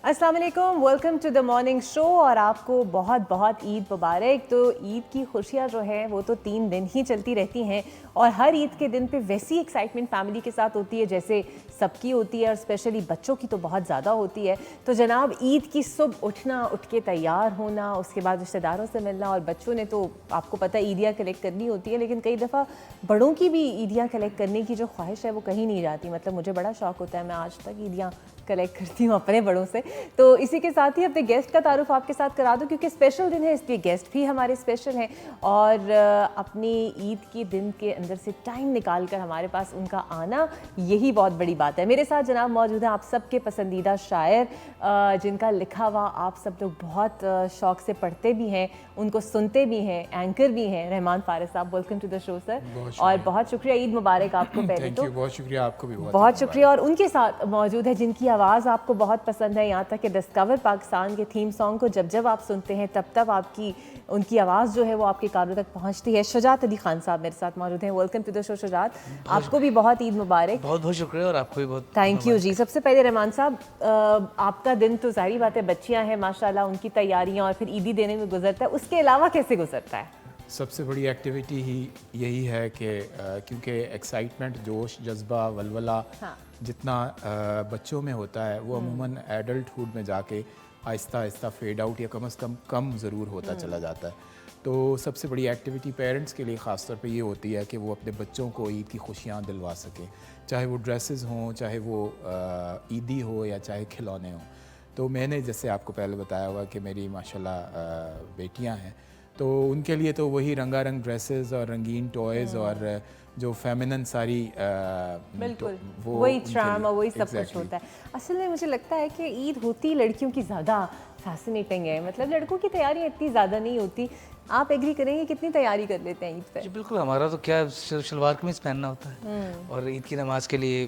अस्सलाम वालेकुम, welcome to the morning show. और आपको बहुत बहुत ईद मुबारक। तो ईद की खुशियाँ जो है वो तो 3 दिन ही चलती रहती हैं और हर ईद के दिन पे वैसी एक्साइटमेंट फैमिली के साथ होती है जैसे सबकी होती है, और स्पेशली बच्चों की तो बहुत ज़्यादा होती है। तो जनाब, ईद की सुबह उठना, उठ के तैयार होना, उसके बाद रिश्तेदारों से मिलना, और बच्चों ने तो आपको पता है ईदियाँ कलेक्ट करनी होती है, लेकिन कई दफ़ा बड़ों की भी ईदियाँ कलेक्ट करने की जो ख्वाहिश है वो कहीं नहीं जाती। मतलब मुझे बड़ा शौक़ होता है, मैं आज तक ईदियाँ कलेक्ट करती हूँ अपने बड़ों से। तो इसी के साथ ही अपने गेस्ट का तारुफ आपके साथ करा दूँ, क्योंकि स्पेशल दिन है इसलिए गेस्ट भी हमारे स्पेशल हैं। और अपनी ईद के दिन के अंदर से टाइम निकाल कर हमारे पास उनका आना, यही बहुत बड़ी बात है। मेरे साथ जनाब मौजूद हैं आप सबके पसंदीदा शायर, जिनका लिखा हुआ आप सब लोग बहुत शौक़ से पढ़ते भी हैं, उनको सुनते भी हैं, एंकर भी हैं, Rahman Faris sahab. Welcome to the show sir, और बहुत शुक्रिया, ईद मुबारक आपको। पहले तो बहुत शुक्रिया, आपको भी बहुत शुक्रिया। और उनके साथ मौजूद है जिनकी आवाज़ आपको बहुत पसंद है, यहाँ तक कि डिस्कवर पाकिस्तान के थीम सॉन्ग को जब जब आप सुनते हैं तब तब आपकी उनकी आवाज़ जो है वो आपके कानों तक पहुँचती है। शुजात अली खान साहब मेरे साथ मौजूद हैं। Welcome to the show Shujaat, आपको भी बहुत ईद मुबारक। बहुत बहुत शुक्रिया, और आपको भी बहुत थैंक यू जी। सबसे पहले रहमान साहब, आपका दिन तो जाहिर बात है, बच्चियाँ हैं माशाल्लाह, उनकी तैयारियाँ और फिर ईदी देने में गुजरता है, उसके अलावा कैसे गुजरता है? सबसे बड़ी एक्टिविटी ही यही है कि क्योंकि एक्साइटमेंट, जोश, जज्बा, वलवला जितना बच्चों में होता है वो अमूमन एडल्टहुड में जाके आहिस्ता आहिस्ता फेड आउट या कम से कम ज़रूर होता चला जाता है। तो सबसे बड़ी एक्टिविटी पेरेंट्स के लिए ख़ास तौर पे ये होती है कि वो अपने बच्चों को ईद की खुशियाँ दिलवा सकें, चाहे वो ड्रेसेस हों, चाहे वो ईदी हो या चाहे खिलौने हों। तो मैंने जैसे आपको पहले बताया हुआ कि मेरी माशाल्लाह बेटियाँ हैं, तो उनके लिए तो वही रंगारंग ड्रेसेस और रंगीन टॉयज़ और जो फेमिनन सारी बिल्कुल तो वही चार्म और वही सब कुछ होता है। असल में मुझे लगता है कि ईद होती लड़कियों की ज़्यादा फैसिनेटिंग है, मतलब लड़कों की तैयारी इतनी ज़्यादा नहीं होती। आप एग्री करेंगे, कितनी तैयारी कर लेते हैं ईद पे? जी बिल्कुल, हमारा तो क्या शलवार कमीज पहनना होता है और ईद की नमाज के लिए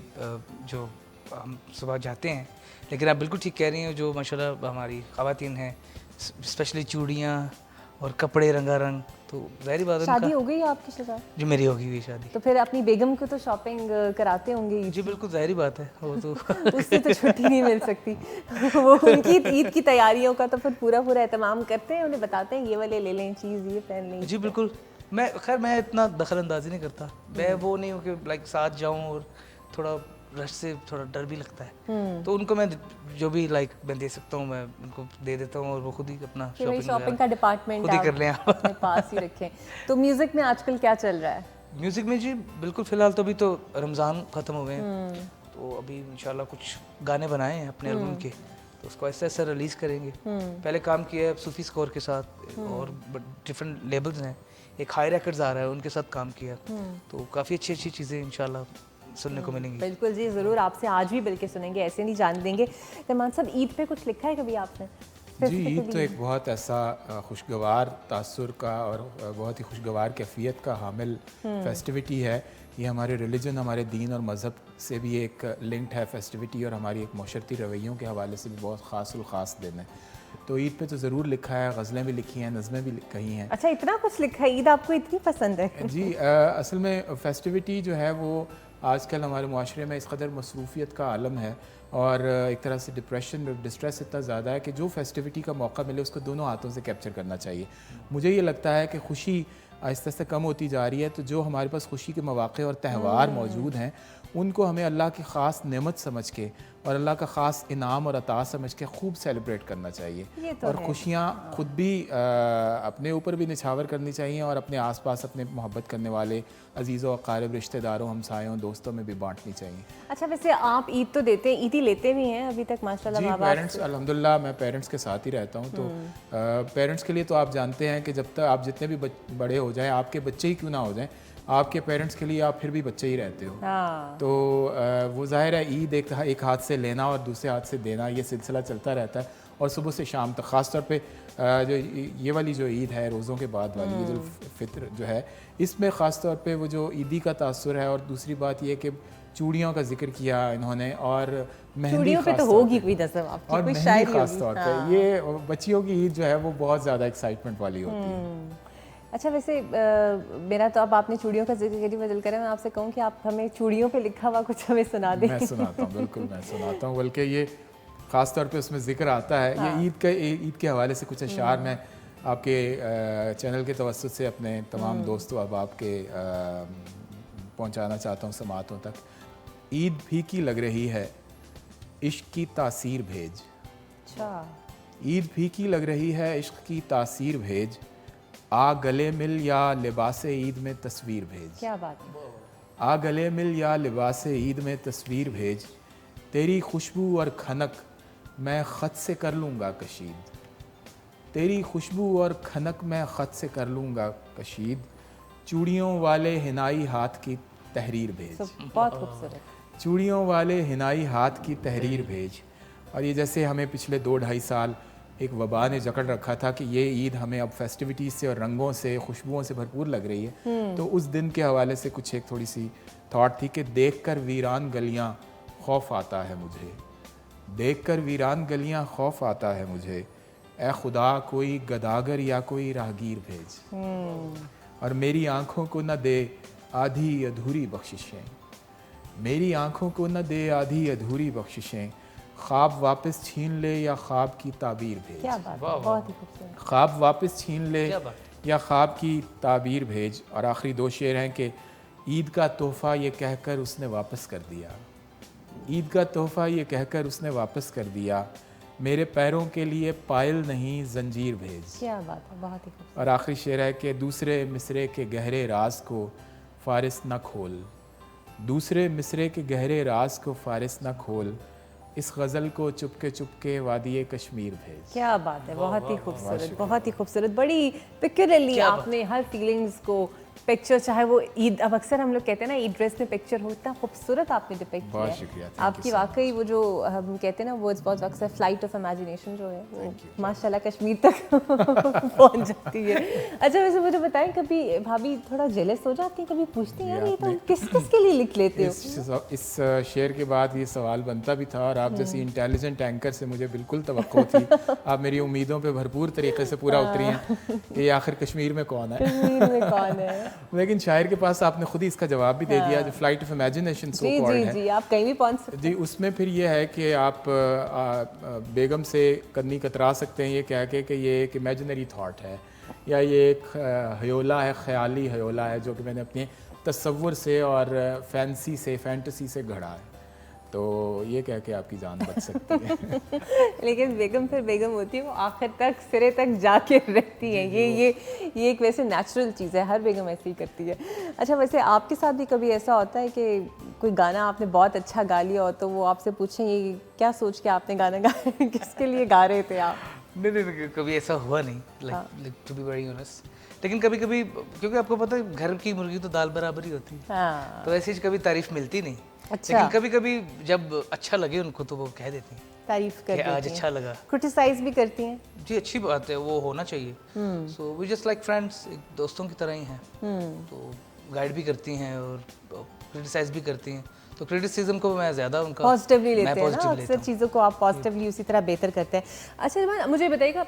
जो हम सुबह जाते हैं। लेकिन आप बिल्कुल ठीक कह रही हैं, जो माशाल्लाह हमारी ख़वातीन हैं, स्पेशली चूड़ियाँ और कपड़े रंगारंग, तो ज़ाहिर बात है। शादी हो गई है आपकी शुजात? जी मेरी होगी हुई शादी। तो फिर अपनी बेगम को तो शॉपिंग कराते होंगे ईद? जी बिल्कुल, ज़ाहिर बात है, वो तो उससे तो छुट्टी नहीं मिल सकती। वो उनकी ईद की तैयारियों का तो फिर पूरा एहतमाम करते हैं, उन्हें बताते हैं ये वाले ले लें चीज़, ये पहन लें। जी बिल्कुल, मैं इतना दखल अंदाजी नहीं करता। मैं वो नहीं हूँ कि लाइक साथ जाऊँ, और थोड़ा रश से थोड़ा डर भी लगता है, तो उनको मैं जो भी लाइक मैं दे सकता हूँ मैं उनको दे देता हूँ, और वो खुद ही अपना शॉपिंग का डिपार्टमेंट खुद ही कर लें अपने पास ही रखें। तो म्यूज़िक में आजकल क्या चल रहा है? म्यूज़िक में जी बिल्कुल, फ़िलहाल तो अभी तो रमज़ान ख़त्म हुए हैं, तो अभी इंशाल्लाह कुछ गाने बनाए हैं अपने एल्बम के, तो उसको ऐसे ऐसे रिलीज़ करेंगे। पहले काम किया है सूफी स्कोर के साथ, और डिफरेंट लेबल्स हैं, एक हाई रिकॉर्ड्स आ रहा है, उनके साथ काम किया, तो काफ़ी अच्छी अच्छी चीज़ें इंशाल्लाह सुनने को मिलेंगी। बिल्कुल जी, ज़रूर आपसे आज भी बल्कि सुनेंगे, ऐसे नहीं जान देंगे। रहमान साहब, ईद पे कुछ लिखा है कभी आपने? जी, ईद तो एक बहुत ऐसा खुशगवार तासुर का और बहुत ही खुशगवार कैफियत का हामिल फेस्टिविटी है। ये हमारे रिलीजन, हमारे दीन और मज़हब से भी एक लिंक्ड है फेस्टिविटी, और हमारी एक माशरती रवैयों के हवाले से भी बहुत ख़ास दिन है। तो ईद पे तो ज़रूर लिखा है, गज़लें भी लिखी हैं, नज़में भी कही हैं। अच्छा, इतना कुछ लिखा है, ईद आपको इतनी पसंद है? जी, असल में फेस्टिविटी जो है वो आजकल हमारे माशरे में इस कदर मसरूफ़ियत का आलम है, और एक तरह से डिप्रेशन और डिस्ट्रेस इतना ज़्यादा है कि जो फेस्टिविटी का मौका मिले उसको दोनों हाथों से कैप्चर करना चाहिए। मुझे ये लगता है कि खुशी आहिस्ता आहिस्ता कम होती जा रही है, तो जो हमारे पास खुशी के मौक़े और त्यौहार मौजूद हैं उनको हमें अल्लाह की ख़ास नेमत समझ के और अल्लाह का ख़ास इनाम और अता समझ के खूब सेलिब्रेट करना चाहिए, तो और खुशियाँ खुद भी अपने ऊपर भी निछावर करनी चाहिए, और अपने आसपास अपने मोहब्बत करने वाले अजीज़ों अक़ारिब, रिश्तेदारों, हमसायों, दोस्तों में भी बांटनी चाहिए। अच्छा, वैसे आप ईद तो देते हैं, ईदी लेते भी हैं अभी तक माशाल्लाह? जी, पेरेंट्स अल्हम्दुलिल्लाह, मैं पेरेंट्स के साथ ही रहता हूँ, तो पेरेंट्स के लिए तो आप जानते हैं कि जब तक आप जितने भी बड़े हो जाएं, आपके बच्चे ही क्यों ना हो जाएं, आपके पेरेंट्स के लिए आप फिर भी बच्चे ही रहते हो। तो वो ज़ाहिर है, ईद एक हाथ से लेना और दूसरे हाथ से देना, ये सिलसिला चलता रहता है, और सुबह से शाम तक। ख़ास तौर पे जो ये वाली जो ईद है रोज़ों के बाद वाली, ईद उल फित्र जो है, इसमें ख़ास तौर पे वो जो ईदी का तासुर है, और दूसरी बात ये कि चूड़ियों का जिक्र किया इन्होंने, और मेहंदी पे तो होगी कोई नज़म आपकी, और कोई मेहंदी शायरी ख़ास होगी। तौर पे ये बच्चियों की ईद जो है वो बहुत ज़्यादा एक्साइटमेंट वाली होती है। अच्छा, वैसे मेरा तो, अब आपने चूड़ियों का जिक्र करी, मैं दिल करे मैं आपसे कहूँ कि आप हमें चूड़ियों पे लिखा हुआ कुछ हमें सुना दें। मैं सुनाता हूँ, बिल्कुल मैं सुनाता हूँ, बल्कि ये ख़ास तौर पे उसमें ज़िक्र आता है। ये ईद के हवाले से कुछ अशार मैं आपके चैनल के तवस्सुत से अपने तमाम दोस्तों अहबाब के पहुंचाना चाहता हूं समातों तक। ईद फीकी लग रही है, इश्क की तासीर भेज। अच्छा, ईद फीकी लग रही है, इश्क की तासीर भेज। आ गले मिल या लिबास ईद में तस्वीर भेज। क्या बात है। आ गले मिल या लिबास ईद में तस्वीर भेज। तेरी खुशबू और खनक मैं ख़त से कर लूँगा कशीद। तेरी खुशबू और खनक मैं ख़त से कर लूँगा कशीद। चूड़ियों वाले हिनाई हाथ की तहरीर भेज। बहुत खूबसूरत। चूड़ियों वाले हिनाई हाथ की तहरीर भेज। और ये जैसे हमें पिछले 2-2.5 साल एक वबा ने जकड़ रखा था कि ये ईद हमें अब फेस्टिविटीज़ से और रंगों से, खुशबुओं से भरपूर लग रही है, तो उस दिन के हवाले से कुछ एक थोड़ी सी थॉट थी कि देखकर वीरान गलियां खौफ आता है मुझे। देखकर वीरान गलियां खौफ आता है मुझे। ए खुदा कोई गदागर या कोई राहगीर भेज। और मेरी आंखों को न दे आधी अधूरी बख्शिशें। मेरी आंखों को न दे आधी अधूरी बख्शिशें। ख्वाब वापस छीन ले या ख्वाब की ताबीर भेज। क्या बात है, बहुत ही खूबसूरत। ख्वाब वापस छीन ले क्या बात। या ख्वाब की ताबीर भेज। और आखिरी 2 शेर हैं कि ईद का तोहफ़ा ये कहकर उसने वापस कर दिया। ईद का तोहफ़ा ये कहकर उसने वापस कर दिया। मेरे पैरों के लिए पायल नहीं जंजीर भेज। क्या बात है, बहुत ही खूबसूरत। और आखिरी शेर है कि दूसरे मिसरे के गहरे राज को फारिस न खोल। दूसरे मिसरे के गहरे राज को फारिस न खोल। इस गज़ल को चुपके वादिये कश्मीर भेज। क्या बात है, बहुत ही खूबसूरत, बहुत ही खूबसूरत। बड़ी पिक्चरली आपने हर फीलिंग्स को पिक्चर, चाहे वो ईद, अब अक्सर हम लोग कहते हैं ना ईद ड्रेस में पिक्चर हो, इतना खूबसूरत आपने डिपिक्ट किया बहुत है। शुक्रिया, thank आपकी you so वाकई वो जो हम कहते हैं ना वर्ड्स बहुत अक्सर फ्लाइट ऑफ इमेजिनेशन जो है वो माशाल्लाह कश्मीर तक पहुंच जाती है। अच्छा, वैसे मुझे बताएं, कभी भाभी थोड़ा जेलस हो जाती हैं, कभी पूछती हैं यार ये तो किस किस के लिए लिख लेते हो? इस शेर के बाद ये सवाल बनता भी था, और आप जैसी इंटेलिजेंट एंकर से मुझे बिल्कुल तवक्को थी। आप मेरी उम्मीदों पे भरपूर तरीके से पूरा उतरी हैं कि ये आखिर कश्मीर में कौन है। कश्मीर में कौन है? लेकिन शायर के पास आपने खुद ही इसका जवाब भी दे दिया, जो फ्लाइट ऑफ इमेजिनेशन सो जी कॉल्ड जी है। जी, आप कहीं भी पहुंच सकते जी, उसमें फिर ये है कि आप बेगम से कन्नी कतरा सकते हैं ये कह के कि ये एक इमेजिनरी थाट है, या ये एक हयोला है, ख्याली हयोला है जो कि मैंने अपने तसव्वुर से और फैंसी से, फैंटेसी से घड़ा है। तो ये कह के आपकी जान बच सकती है। लेकिन बेगम फिर बेगम होती है, वो आखिर तक सिरे तक जाके रहती है। ये एक वैसे नेचुरल चीज़ है, हर बेगम ऐसे ही करती है। अच्छा, वैसे आपके साथ भी कभी ऐसा होता है कि कोई गाना आपने बहुत अच्छा गा लिया हो तो वो आपसे पूछें ये क्या सोच के आपने गाना गाया, किसके लिए गा रहे थे आप? नहीं, कभी ऐसा हुआ नहीं, like to be very honest. लेकिन कभी कभी, क्योंकि आपको पता है घर की मुर्गी तो दाल बराबर ही होती है, हाँ। तो ऐसी कभी तारीफ मिलती नहीं। अच्छा। लेकिन कभी कभी जब अच्छा लगे उनको तो वो कह देती हैं तारीफ कि कर आज देती अच्छा हैं, लगा। क्रिटिसाइज भी करती हैं। जी, अच्छी बात है, वो होना चाहिए। So we just like friends, एक दोस्तों की तरह ही हैं। तो गाइड भी करती हैं और क्रिटिसाइज भी करती हैं। तो क्रिटिसिज्म को मैं ज़्यादा उनका पॉजिटिवली मैं लेते हैं ना, positive लेता अक्सर हूँ। चीज़ों को आप पॉजिटिवली उसी तरह बेहतर करते हैं। अच्छा, मुझे बताइएगा,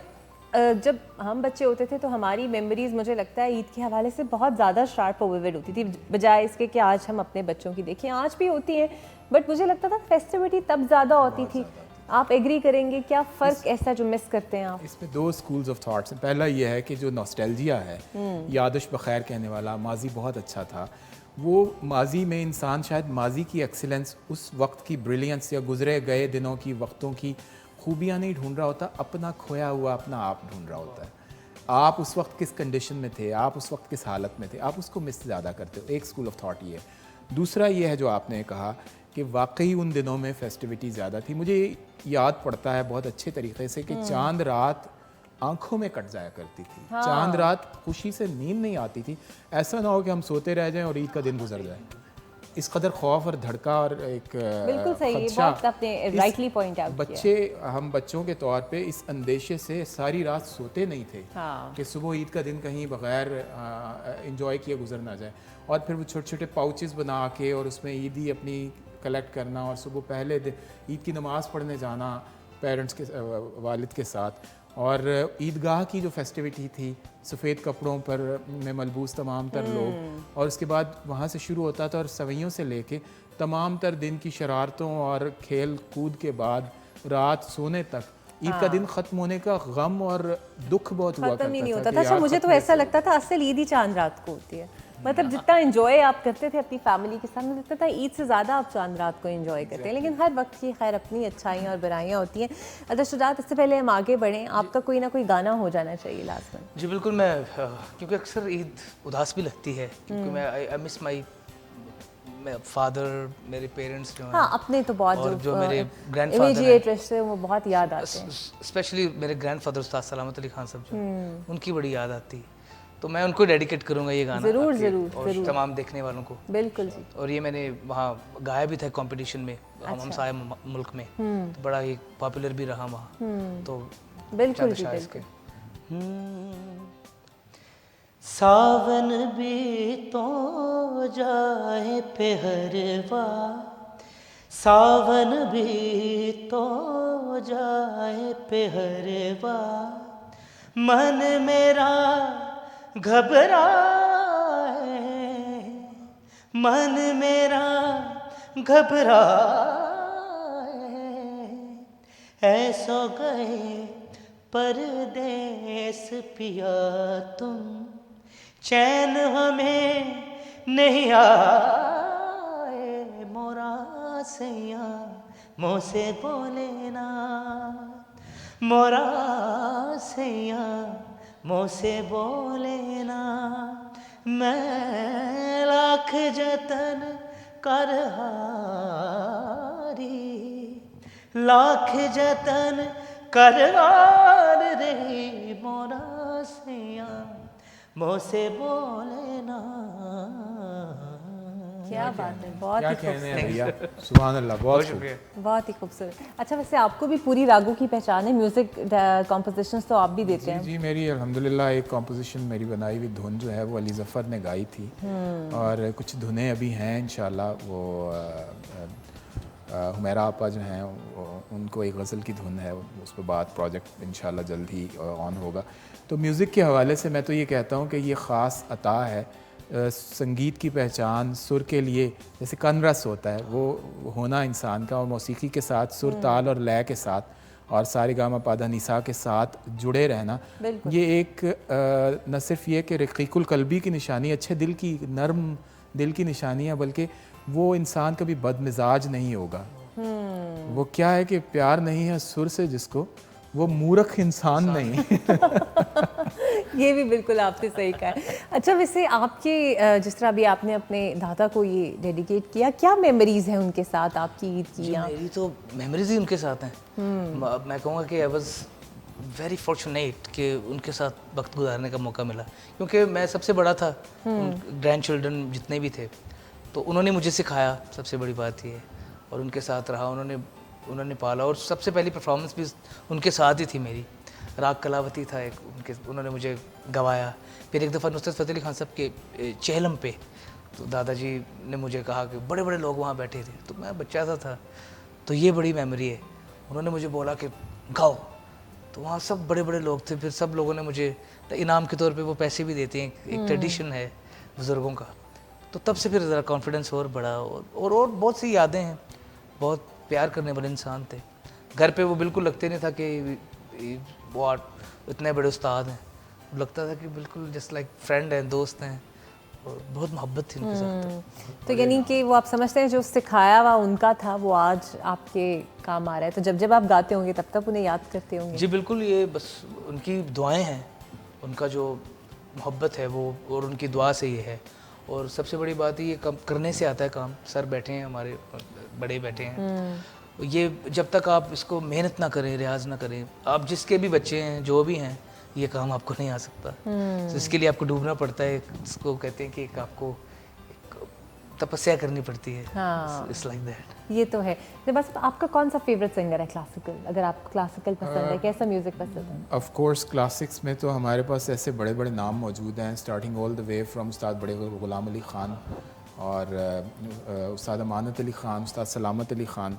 जब हम बच्चे होते थे तो हमारी मेमोरीज मुझे लगता है ईद के हवाले से बहुत ज़्यादा शार्प और विविड होती थी, बजाय इसके कि आज हम अपने बच्चों की देखें। आज भी होती है, बट मुझे लगता था फेस्टिविटी तब ज़्यादा होती थी। आप एग्री करेंगे, क्या फ़र्क ऐसा जो मिस करते हैं आप? इसमें 2 स्कूल्स ऑफ थॉट्स हैं। पहला ये है कि जो नॉस्टैल्जिया है, यादश बखैर कहने वाला, माजी बहुत अच्छा था, वो माजी में इंसान शायद माजी की एक्सीलेंस, उस वक्त की ब्रिलियंस या गुजरे गए दिनों की वक्तों की खूबियाँ नहीं ढूंढ रहा होता, अपना खोया हुआ अपना आप ढूंढ रहा होता है। आप उस वक्त किस कंडीशन में थे, आप उस वक्त किस हालत में थे, आप उसको मिस ज़्यादा करते हो। एक स्कूल ऑफ थॉट ये है। दूसरा ये है जो आपने कहा कि वाकई उन दिनों में फेस्टिविटी ज़्यादा थी। मुझे याद पड़ता है बहुत अच्छे तरीके से कि चांद रात आंखों में कट जाया करती थी। हाँ। चांद रात खुशी से नींद नहीं आती थी। ऐसा ना हो कि हम सोते रह जाएं और ईद का दिन गुजर जाए। इस कदर खौफ और धड़का और एक बिल्कुल सही, ये खदशा, बहुत आपने राइटली पॉइंट आउट किया। हम बच्चों के तौर पे इस अंदेशे से सारी रात सोते नहीं थे हाँ। कि सुबह ईद का दिन कहीं बगैर इंजॉय किए गुजर ना जाए। और फिर वो छोटे छोटे पाउचेस बना के और उसमें ईदी अपनी कलेक्ट करना, और सुबह पहले दिन ईद की नमाज़ पढ़ने जाना पेरेंट्स के वालिद के साथ। और ईदगाह की जो फेस्टिविटी थी, सफ़ेद कपड़ों पर में मलबूस तमाम तर लोग, और उसके बाद वहाँ से शुरू होता था और सवैयों से लेके तमाम तर दिन की शरारतों और खेल कूद के बाद रात सोने तक, ईद का दिन ख़त्म होने का गम और दुख बहुत हुआ खत्म ही नहीं करता होता था। अच्छा, मुझे तो ऐसा लगता था असल ईद ही चांद रात को होती है। मतलब जितना एंजॉय आप करते थे अपनी फैमिली के साथ, मुझे लगता था ईद से ज़्यादा आप चांद रात को एंजॉय करते हैं। लेकिन हर वक्त की खैर अपनी अच्छाइयाँ और बुराइयाँ होती हैं। अच्छा शुजात, इससे पहले हम आगे बढ़ें, आपका कोई ना कोई गाना हो जाना चाहिए लास्ट में। जी बिल्कुल। मैं क्योंकि अक्सर ईद उदास भी लगती है, क्योंकि मैं आई मिस माई फादर, मेरे पेरेंट्स जो हैं। हाँ, अपने तो बहुत और जो मेरे ग्रैंडफादर इमीडिएट रिश्ते वो बहुत याद आते हैं। स्पेशली मेरे ग्रैंडफादर उस्ताद सलामत अली खान साहब जो, उनकी बड़ी याद आती है। तो मैं उनको डेडिकेट करूंगा ये गाना, ज़रूर आपके ज़रूर और ज़रूर, तमाम देखने वालों को। बिल्कुल जी। और ये मैंने वहाँ गाया भी था कंपटीशन में, हमसाया मुल्क में, तो बड़ा ही पॉपुलर भी रहा वहाँ। तो बिल्कुल जी, शाह इसके। सावन भी तो जाए पेहरवा, सावन भी तो जाए पेहरवा, मन मेरा घबराए, मन मेरा घबराए, ऐसो गए परदेस पिया तुम, चैन हमें नहीं आए, मोरा सैया मुँह से बोले ना, मोरा सैया मुँह से बोले ना, मैं लाख जतन कर हारी, लाख जतन करवार रही, मोरा सैया मुँह से बोले ना। क्या बात है, बहुत क्या ही कहने हैं खूबसूरत, भैया, सुभान अल्लाह, बहुत शुक्रिया। बहुत ही खूबसूरत। अच्छा वैसे आपको भी पूरी रागों की पहचान है, म्यूजिक कॉम्पोजिशंस तो आप भी देते हैं। जी, मेरी अल्हम्दुलिल्लाह एक कॉम्पोजिशन मेरी बनाई हुई धुन जो है वो अली ज़फ़र ने गाई थी, और कुछ धुनें अभी हैं इंशाल्लाह। वो हुमैरा आपा जो हैं उनको एक गज़ल की धुन है, उस पर बाद प्रोजेक्ट इंशाल्लाह जल्द ही ऑन होगा। तो म्यूज़िक के हवाले से मैं तो ये कहता हूँ कि ये ख़ास अता है संगीत की पहचान सुर के लिए। जैसे कन रस होता है वो होना इंसान का, और मौसीकी के साथ सुर ताल और लय के साथ और सारेगामा पाधा निसा के साथ जुड़े रहना, ये एक न सिर्फ ये कि रक़ीक़ुल क़ल्बी की निशानी, अच्छे दिल की, नरम दिल की निशानी है, बल्कि वो इंसान कभी बदमिजाज नहीं होगा। वो क्या है कि प्यार नहीं है सुर से जिसको, वो मूर्ख इंसान नहीं। ये भी बिल्कुल आपने सही कहा है। अच्छा वैसे आपके जिस तरह अभी आपने अपने दादा को ये डेडिकेट किया, क्या मेमोरीज हैं उनके साथ आपकी ईद की? मेरी तो मेमोरीज ही उनके साथ हैं। मैं कहूँगा कि आई वाज वेरी फॉर्चुनेट कि उनके साथ वक्त गुजारने का मौका मिला, क्योंकि मैं सबसे बड़ा था, ग्रैंड चिल्ड्रन जितने भी थे, तो उन्होंने मुझे सिखाया, सबसे बड़ी बात ये है, और उनके साथ रहा, उन्होंने पाला, और सबसे पहली परफॉर्मेंस भी उनके साथ ही थी मेरी। राग कलावती था एक, उन्होंने मुझे गवाया। फिर एक दफ़ा नुसरत फ़तेह अली खान साहब के चेहलम पे, तो दादाजी ने मुझे कहा कि बड़े बड़े लोग वहाँ बैठे थे, तो मैं बच्चा सा था, तो ये बड़ी मेमोरी है। उन्होंने मुझे बोला कि गाओ, तो वहाँ सब बड़े बड़े लोग थे, फिर सब लोगों ने मुझे इनाम के तौर पे वो पैसे भी देते हैं, एक ट्रेडिशन है बुज़ुर्गों का। तो तब से फिर ज़रा कॉन्फिडेंस और बढ़ा, और बहुत सी यादें हैं। बहुत प्यार करने वाले इंसान थे। घर पे वो बिल्कुल लगते नहीं था कि वो इतने बड़े उस्ताद हैं, लगता था कि बिल्कुल जस्ट लाइक फ्रेंड हैं, दोस्त हैं, और बहुत मोहब्बत थी उनके साथ। तो यानी कि वो आप समझते हैं जो सिखाया हुआ उनका था वो आज आपके काम आ रहा है, तो जब जब आप गाते होंगे तब तक उन्हें याद करते होंगे? जी बिल्कुल, ये बस उनकी दुआएं हैं, उनका जो मोहब्बत है वो, और उनकी दुआ से ये है। और सबसे बड़ी बात ये करने से आता है काम। सर बैठे हैं हमारे, बड़े बैठे हैं, ये जब तक आप इसको मेहनत ना करें, रियाज ना करें, आप जिसके भी बच्चे हैं, जो भी हैं, ये काम आपको नहीं आ सकता। तो इसके लिए आपको डूबना पड़ता है, इसको कहते हैं कि एक आपको तपस्या करनी पड़ती है। हाँ, इट्स लाइक दैट। ये तो है। बस आपका कौन सा फेवरेट सिंगर है क्लासिकल? अगर आपको क्लासिकल पसंद है, कैसा म्यूजिक पसंद है? ऑफ कोर्स क्लासिक्स में तो हमारे पास ऐसे बड़े बड़े नाम मौजूद हैं, starting all the way from उस्ताद बड़े गुलाम अली ख़ान और उस्ताद अमानत अली ख़ान, उस्ताद सलामत अली ख़ान,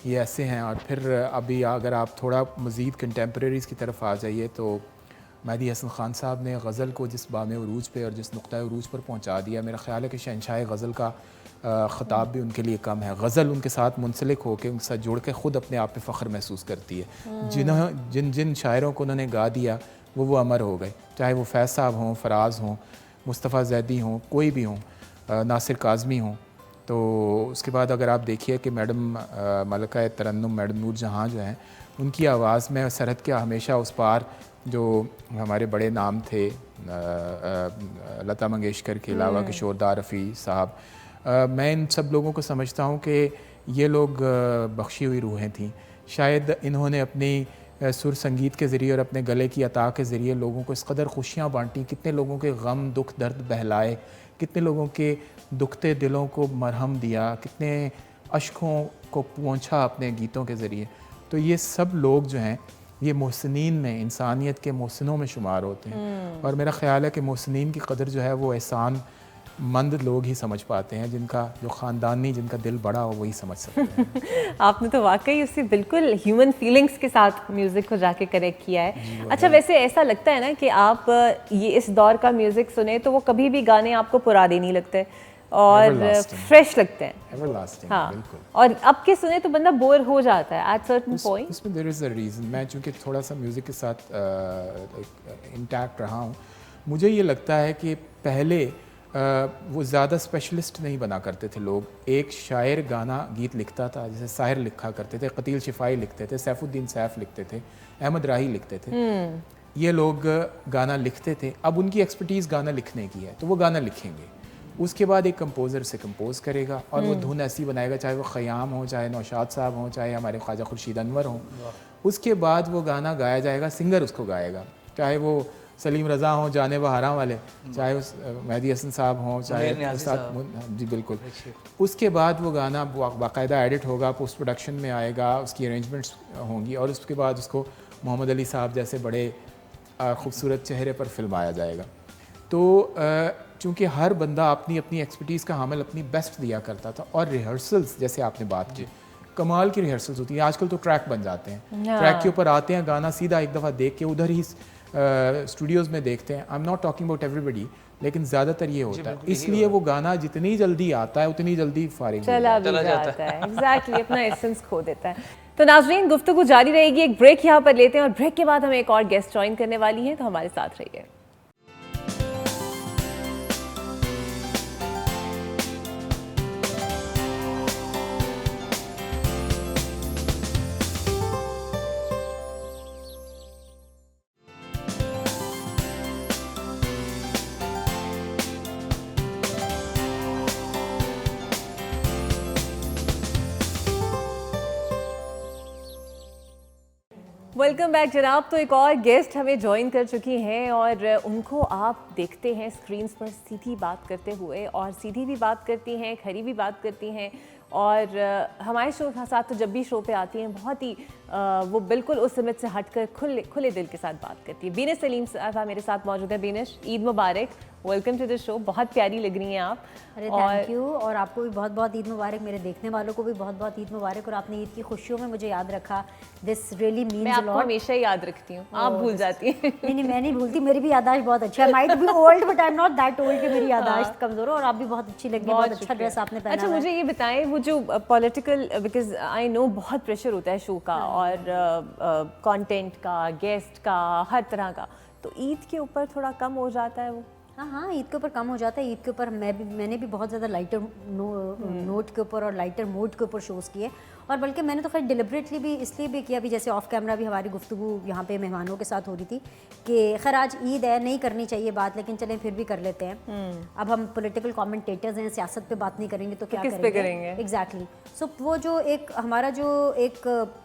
ये ऐसे हैं। और फिर अभी अगर आप थोड़ा मज़ीद कंटेम्प्रेरीज़ की तरफ आ जाइए तो मेहदी हसन ख़ान साहब ने गज़ल को जिस बाम उरूज पे और जिस नुक़्ता उरूज पर पहुंचा दिया, मेरा ख़्याल है कि शहंशाह गज़ल का ख़िताब भी उनके लिए कम है। गज़ल उनके साथ मुंसलिक होकर, उनके साथ जुड़ के ख़ुद अपने आप पे फ़ख्र महसूस करती है। जिन जिन शायरों को उन्होंने गा दिया वो अमर हो गए, चाहे वो फैज़ साहब हों, फ़राज़ हों, मुस्तफ़ा ज़ैदी हों, कोई भी हों, नासिर काज़मी हों। तो उसके बाद अगर आप देखिए कि मैडम मलका तरन्नुम मैडम नूर जहाँ जो हैं, उनकी आवाज़ में सरहद के हमेशा उस पार जो हमारे बड़े नाम थे, लता मंगेशकर के अलावा किशोरदा रफ़ी साहब, मैं इन सब लोगों को समझता हूँ कि ये लोग बख्शी हुई रूहें थीं। शायद इन्होंने अपनी सुर संगीत के ज़रिए और अपने गले की अता के ज़रिए लोगों को इस कदर खुशियाँ बांटी, कितने लोगों के गम दुख दर्द बहलाए, कितने लोगों के दुखते दिलों को मरहम दिया, कितने अश्कों को पोंछा अपने गीतों के ज़रिए। तो ये सब लोग जो हैं ये मोहसिनीन में, इंसानियत के मोहसिनों में शुमार होते हैं। और मेरा ख़्याल है कि मोहसिनीन की कदर जो है वो एहसान मंद लोग ही समझ पाते हैं, जिनका जो ख़ानदानी, जिनका दिल बड़ा हो वही समझ सकते हैं। आपने तो वाकई उससे बिल्कुल ह्यूमन फीलिंग्स के साथ म्यूज़िक को जाके कनेक्ट किया है। अच्छा, वैसे ऐसा लगता है ना कि आप ये इस दौर का म्यूज़िक सुने तो वो कभी भी गाने आपको पुराने नहीं लगते और फ्रेश लगते हैं। एवरलास्टिंग, हाँ, बिल्कुल। और अब के सुने तो बंदा बोर हो जाता है एट सर्टेन पॉइंट। उसमें देयर इज़ अ रीज़न। मैं चूँकि थोड़ा सा म्यूज़िक के साथ इंटैक्ट रहा हूँ, मुझे ये लगता है कि पहले वो ज़्यादा स्पेशलिस्ट नहीं बना करते थे लोग। एक शायर गाना गीत लिखता था, जैसे शायर लिखा करते थे, कतील शिफाई लिखते थे, सैफुद्दीन सैफ लिखते थे, अहमद राही लिखते थे। ये लोग गाना लिखते थे। अब उनकी एक्सपर्टीज़ गाना लिखने की है तो वो गाना लिखेंगे, उसके बाद एक कंपोज़र से कंपोज करेगा और वो धुन ऐसी बनाएगा, चाहे वो ख़याम हो, चाहे नौशाद साहब हों, चाहे हमारे ख्वाजा खुर्शीद अनवर हों। उसके बाद वो गाना गाया जाएगा, सिंगर उसको गाएगा, चाहे वो सलीम रज़ा हों, जाने बहारां वाले, चाहे उस मेहदी हसन साहब हों, चाहे जी बिल्कुल। उसके बाद वो गाना बाकायदा एडिट होगा, पोस्ट प्रोडक्शन में आएगा, उसकी अरेंजमेंट्स होंगी और उसके बाद उसको मोहम्मद अली साहब जैसे बड़े खूबसूरत चेहरे पर फिल्माया जाएगा। तो चूँकि हर बंदा अपनी अपनी एक्सपर्टीज़ का हामिल अपनी बेस्ट दिया करता था और रिहर्सल्स, जैसे आपने बात की, कमाल की रिहर्सल्स होती हैं। आजकल तो ट्रैक बन जाते हैं, ट्रैक के ऊपर आते हैं, गाना सीधा एक दफ़ा देख के उधर ही स्टूडियोज़ में देखते हैं। I am not talking about everybody, लेकिन ज़्यादातर ये होता है। इसलिए वो गाना जितनी जल्दी आता है उतनी जल्दी फारिग चला जाता है। एग्जैक्टली, अपना एसेंस खो देता है। तो नाज़रीन, गुफ्तगू जारी रहेगी, एक ब्रेक यहाँ पर लेते हैं और ब्रेक के बाद हम एक और गेस्ट ज्वाइन करने वाली हैं, तो हमारे साथ रहिए। वेलकम बैक जनाब। तो एक और गेस्ट हमें ज्वाइन कर चुकी हैं और उनको आप देखते हैं स्क्रीन्स पर सीधी बात करते हुए, और सीधी भी बात करती हैं, खरी भी बात करती हैं, और हमारे शो के साथ तो जब भी शो पे आती हैं बहुत ही वो बिल्कुल उस समझ से हटकर खुले दिल के साथ बात करती है। बीनश सलीम साहब मेरे साथ मौजूद है। बीनश, ईद मुबारक, वेलकम टू द शो। बहुत प्यारी लग रही हैं आप। अरे थैंक यू, और आपको भी बहुत बहुत ईद मुबारक, मेरे देखने वालों को भी बहुत बहुत ईद मुबारक। और आपने ईद की खुशियों में मुझे याद रखा, दिस रियली मीन्स मैं आपको हमेशा ही याद रखती हूँ, आप भूल जाती हैं। नहीं, मैं नहीं भूलती, मेरी भी याददाश्त बहुत अच्छा है। Might be old but I am not that old कि मेरी याददाश्त कमजोर हो। और आप भी बहुत अच्छी लगी, बहुत अच्छा ड्रेस आपने पहना। अच्छा, मुझे ये बताएं, वो जो पॉलिटिकल, बिकॉज आई नो बहुत प्रेशर होता है शो का और कंटेंट का, गेस्ट का, हर तरह का, तो ईद के ऊपर थोड़ा कम हो जाता है वो? हाँ, ईद के ऊपर कम हो जाता है। ईद के ऊपर मैंने भी बहुत ज़्यादा लाइटर नोट के ऊपर और लाइटर मोड के ऊपर शोज़ किए, और बल्कि मैंने तो खैर डिलिबरेटली भी इसलिए भी किया, भी जैसे ऑफ कैमरा भी हमारी गुफ्तगू यहाँ पे मेहमानों के साथ हो रही थी कि खैर आज ईद है, नहीं करनी चाहिए बात, लेकिन चलें फिर भी कर लेते हैं। अब हम पॉलिटिकल कमेंटेटर्स हैं, सियासत पे बात नहीं करेंगे तो क्या करेंगे? एग्जैक्टली। सो वो जो एक हमारा जो एक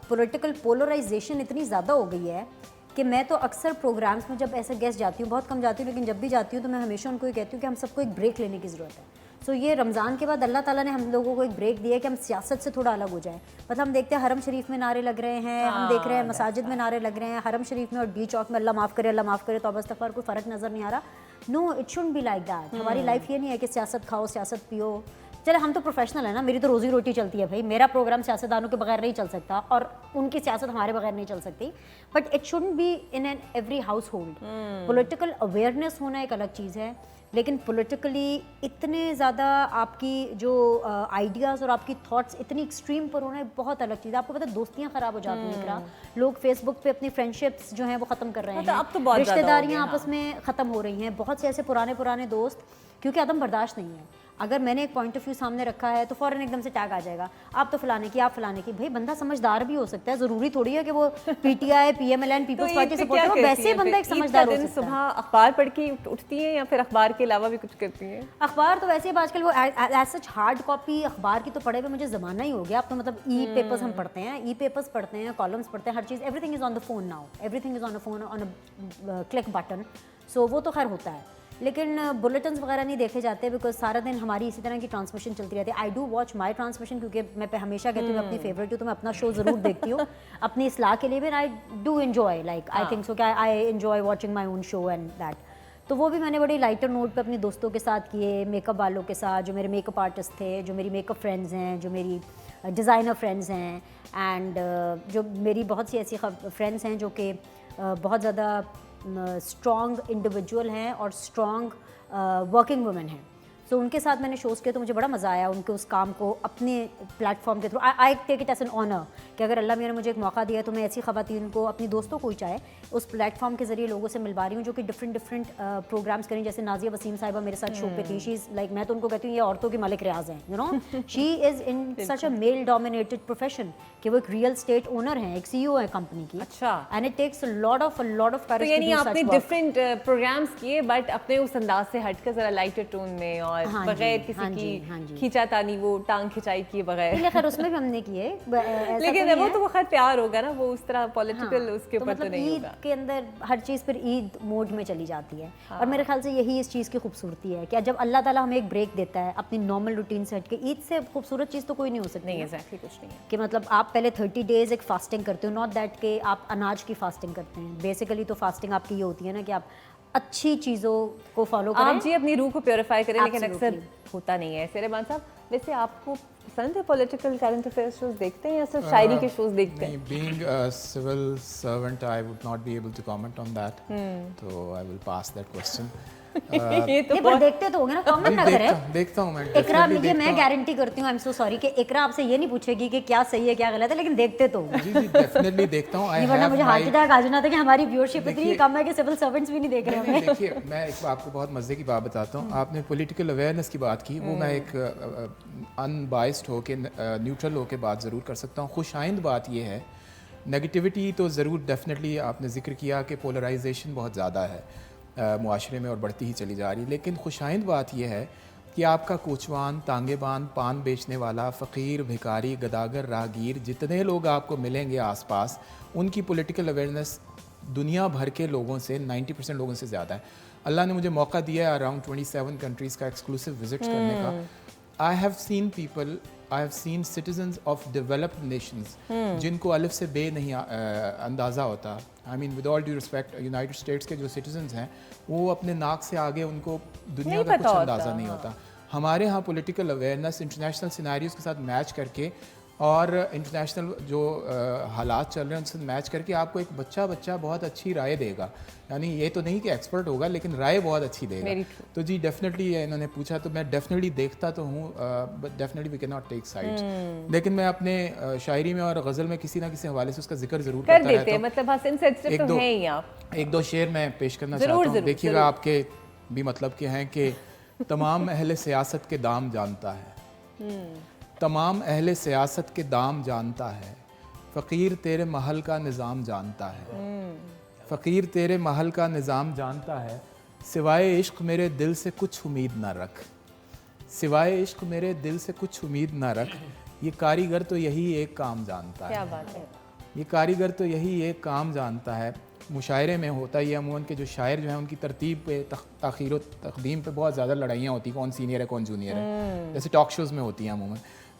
पॉलिटिकल पोलराइजेशन इतनी ज़्यादा हो गई है कि मैं तो अक्सर प्रोग्राम्स में जब ऐसे गेस्ट जाती हूँ, बहुत कम जाती हूँ, लेकिन जब भी जाती हूँ तो मैं हमेशा उनको ये कहती हूँ कि हम सबको एक ब्रेक लेने की ज़रूरत है। सो ये रमज़ान के बाद अल्लाह ताला ने हम लोगों को एक ब्रेक दिया है कि हम सियासत से थोड़ा अलग हो जाएं। मतलब हम देखते हैं हरम शरीफ में नारे लग रहे हैं, हम देख रहे हैं मसाजिद में नारे लग रहे हैं, हरम शरीफ में और डी चौक में अल्लाह माफ़ करे, अल्लाह माफ़ करे, तौबा इस्तग़फ़ार, कोई फ़र्क नज़र नहीं आ रहा। No, it shouldn't be like that. हमारी लाइफ ये नहीं है कि सियासत खाओ, सियासत पियो, चले हम तो प्रोफेशनल है ना, मेरी तो रोजी रोटी चलती है भाई, मेरा प्रोग्राम सियासतदानों के बगैर नहीं चल सकता और उनकी सियासत हमारे बगैर नहीं चल सकती, but it shouldn't be in an every house hold. Political awareness होना एक अलग चीज़ है, लेकिन पॉलिटिकली इतने ज़्यादा आपकी जो आइडियाज़ और आपकी थॉट्स इतनी एक्सट्रीम पर होना एक बहुत अलग चीज़ है। आपको पता है दोस्तियाँ ख़राब हो जाती हैं, इकरा लोग फेसबुक पे अपनी फ्रेंडशिप्स जो हैं वो ख़त्म कर रहे हैं, अब तो बहुत रिश्तेदारियाँ आपस में ख़त्म हो रही हैं, बहुत से ऐसे पुराने दोस्त, क्योंकि आदम बर्दाश्त नहीं है। अगर मैंने एक पॉइंट ऑफ व्यू सामने रखा है तो फ़ौरन एकदम से टैग आ जाएगा, आप तो फलाने की, आप फलाने की। भाई बंदा समझदार भी हो सकता है, ज़रूरी थोड़ी है कि वो पीटीआई, पीएमएलएन, पीपल्स पार्टी सपोर्टर हो, वैसे बंदा एक समझदार हो सकता है। सुबह अखबार पढ़ के उठती हैं या फिर अखबार के अलावा भी कुछ करती हैं? अखबार तो वैसे ही आजकल वो एज सच हार्ड कॉपी अखबार की तो पढ़े हुए मुझे ज़माना ही हो गया। अब तो मतलब ई पेपर्स हम पढ़ते हैं, ई पेपर्स पढ़ते हैं, कॉलम्स पढ़ते हैं, हर चीज़, everything is on the phone now, everything is on the phone, on a click button. So वो तो खैर होता है, लेकिन बुलेटिन्स वगैरह नहीं देखे जाते, बिकॉज सारा दिन हमारी इसी तरह की ट्रांसमिशन चलती रहती है। I do watch my transmission, क्योंकि मैं हमेशा कहती हूँ मैं अपनी फेवरेट हूँ, तो मैं अपना शो ज़रूर देखती हूँ अपनी इसलाह के लिए भी। I do enjoy, like I think so, क्या I enjoy watching my own show and that. तो वो भी मैंने बड़ी लाइटर नोट पे अपने दोस्तों के साथ किए, मेकअप वालों के साथ, जो मेरे मेकअप आर्टिस्ट थे, जो मेरी मेकअप फ्रेंड्स हैं, जो मेरी डिज़ाइनर फ्रेंड्स हैं, एंड जो मेरी बहुत सी ऐसी फ्रेंड्स हैं जो कि बहुत ज़्यादा स्ट्रॉन्ग इंडिविजुअल हैं और स्ट्रॉन्ग वर्किंग वुमेन हैं। सो उनके साथ मैंने शोज़ किए, तो मुझे बड़ा मज़ा आया उनके उस काम को अपने प्लेटफॉर्म के थ्रू। I take it as an honour कि अगर अल्लाह ने मुझे एक मौका दिया तो मैं ऐसी ख़वातीन को, अपनी दोस्तों को ही चाहे, उस प्लेटफॉर्म के ज़रिए लोगों से मिलवा रही हूँ जो कि डिफरेंट प्रोग्राम्स करें। जैसे नाजिया वसीम साहिबा मेरे साथ शो पे थी, शी इज़ लाइक, मैं तो उनको कहती हूँ ये औरतों की मलिक रियाज हैं, you know. She is in such a male dominated profession कि वो एक रियल स्टेट ओनर हैं, एक CEO है कंपनी की। अच्छा। And it takes a lot of courage. यानी आपने डिफरेंट प्रोग्राम्स किए, बट अपने उस अंदाज से हटकर जरा लाइटर टोन में और बगैर किसी की खींचातानी, वो टांग खिंचाई किए बगैर। खैर उसमें भी हमने किए, लेकिन वो तो खैर प्यार होगा ना, वो उस तरह पॉलिटिकल उसके ऊपर तो नहीं होगा। ईद के अंदर हर चीज़ फिर ईद मोड में चली जाती है। और मेरे ख्याल से यही इस चीज़ की खूबसूरती है कि जब अल्लाह ताला हमें एक ब्रेक देता है अपनी नॉर्मल रूटीन से हट के, ईद से खूबसूरत चीज़ तो कोई नहीं हो सकती। नहीं, एग्जैक्टली कुछ नहीं है कि मतलब आप पहले 30 डेज एक फास्टिंग करते हो, नॉट दैट कि आप अनाज की फास्टिंग करते हैं। बेसिकली तो फास्टिंग आपकी ये होती है ना कि आप अच्छी चीज़ों को फॉलो करें, आप जी अपनी रूह को प्योरीफाई करें, लेकिन अक्सर होता नहीं है। शेरबान साहब, वैसे आपको पसंद है पॉलिटिकल करंट अफेयर्स शोज देखते हैं या सिर्फ शायरी के शोज देखते हैं? Being a civil servant, I would not be able to comment on that. So I will pass that question. ये तो पर देखते तो होंगे ना, कमेंट ना करें। देखता हूँ मैं। इकरा, ये मैं गारंटी करती हूँ, आई एम सो सॉरी, कि इकरा आपसे ये नहीं पूछेगी कि क्या सही है क्या गलत है, लेकिन देखते तो जी डेफिनेटली देखता हूँ। वरना मुझे हार्ट अटैक आ जाना था कि हमारी व्यूअरशिप इतनी कम है कि सिविल सर्वेंट्स भी नहीं देख रहे हमें। देखिए, मैं एक आपको बहुत मज़े की बात बताता हूँ। आपने पॉलिटिकल अवेयरनेस की बात की, वो मैं एक अनबाइस्ड होके, न्यूट्रल होके बात ज़रूर कर सकता हूँ। खुशाइंद बात ये है, नेगेटिविटी तो ज़रूर डेफिनेटली आपने जिक्र किया कि पोलराइजेशन बहुत ज़्यादा है मुआशरे में और बढ़ती ही चली जा रही है। लेकिन खुशाइंद बात यह है कि आपका कोचवान, तांगेबान, पान बेचने वाला, फ़कीर, भिखारी, गदागर, राहगीर, जितने लोग आपको मिलेंगे आसपास, उनकी पॉलिटिकल अवेयरनेस दुनिया भर के लोगों से 90% लोगों से ज़्यादा है। अल्लाह ने मुझे मौका दिया है अराउंड 27 कंट्रीज़ का एक्सक्लूसिव विजिट करने का। I have seen people, I have seen citizens of developed Nations जिनको अलिफ से बे नहीं अंदाज़ा होता। I mean with all due respect, United states के जो सिटीजन्स हैं वो अपने नाक से आगे उनको दुनिया का कुछ अंदाज़ा नहीं होता। हमारे यहाँ पॉलिटिकल अवेयरनेस इंटरनेशनल सिनेरियोज़ के साथ मैच करके और इंटरनेशनल जो हालात चल रहे हैं उनसे मैच करके आपको एक बच्चा बहुत अच्छी राय देगा। यानी ये तो नहीं कि एक्सपर्ट होगा, लेकिन राय बहुत अच्छी देगा। तो जी डेफिनेटली इन्होंने पूछा तो मैं डेफिनेटली देखता तो हूँ, but definitely we can not take sides. लेकिन मैं अपने शायरी में और गज़ल में किसी ना किसी हवाले से उसका जिक्र ज़रूर करता रहता हूँ। मतलब हसन सेंसिटिव तो हैं ही आप। एक दो शेर मैं पेश करना चाहता हूँ, देखिएगा आपके भी मतलब के हैं कि तमाम अहले सियासत के दाम जानता है, तमाम अहले सियासत के दाम जानता है, फ़कीर तेरे महल का निज़ाम जानता है, फ़कीर तेरे महल का निज़ाम जानता है, सिवाय इश्क मेरे दिल से कुछ उम्मीद ना रख, सिवाय इश्क मेरे दिल से कुछ उम्मीद ना रख, ये कारीगर तो यही एक काम जानता है। क्या बात है। ये कारीगर तो यही एक काम जानता है। मुशायरे में होता ही अमूमन के जो शायर जो हैं उनकी तरतीब पे, ताख़ीर व तक़दीम पे बहुत ज़्यादा लड़ाइयाँ होती, कौन सीनियर है कौन जूनियर है, जैसे टॉक शोज़ में होती हैं अमूमन।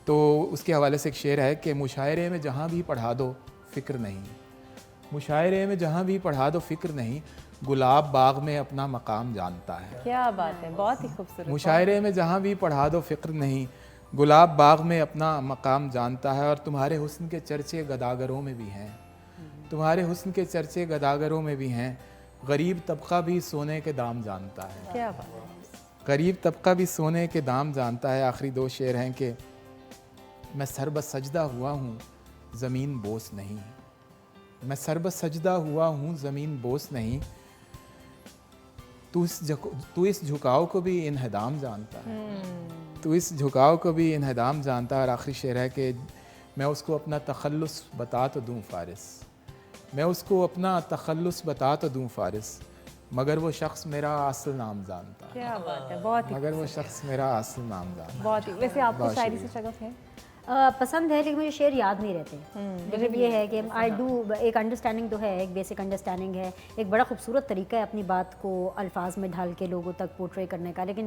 तो उसके हवाले से एक शेर है कि मुशायरे में जहाँ भी पढ़ा दो फ़िक्र नहीं, मुशायरे में जहाँ भी पढ़ा दो फ़िक्र नहीं, गुलाब बाग में अपना मकाम जानता है। क्या बात है, बहुत ही खूबसूरत। मुशायरे में जहाँ भी पढ़ा दो फ़िक्र नहीं, गुलाब बाग में अपना मकाम जानता है और तुम्हारे हुस्न के चर्चे गदागरों में भी हैं, तुम्हारे हुस्न के चर्चे गदागरों में भी हैं। गरीब तबका भी सोने के दाम जानता है, क्या बात है। गरीब तबका भी सोने के दाम जानता है। आखिरी दो शेर हैं कि मैं सरबत सजदा हुआ हूँ ज़मीन बोस नहीं, मैं सरबत सजदा हुआ हूँ ज़मीन बोस नहीं। तू इस झुकाव को भी इन्हदाम जानता है, तू इस झुकाव को भी इन्हदाम जानता है। और आखिरी शेर है कि मैं उसको अपना तखल्लुस बता तो दूँ फारिस, मैं उसको अपना तखल्लुस बता तो दूँ फारिस, मगर वो शख्स मेरा असल नाम जानता है, क्या बात है, बहुत ही मगर वो शख्स मेरा असल नाम जानता है। बहुत ही। वैसे आपको बहुत शायरी से शुक्रिया। शगफ है? पसंद है, लेकिन मुझे शेर याद नहीं रहते। मतलब ये है कि आई डू, एक अंडरस्टैंडिंग तो है, एक बेसिक अंडरस्टैंडिंग है, एक बड़ा खूबसूरत तरीका है अपनी बात को अल्फाज में ढाल के लोगों तक पोर्ट्रे करने का। लेकिन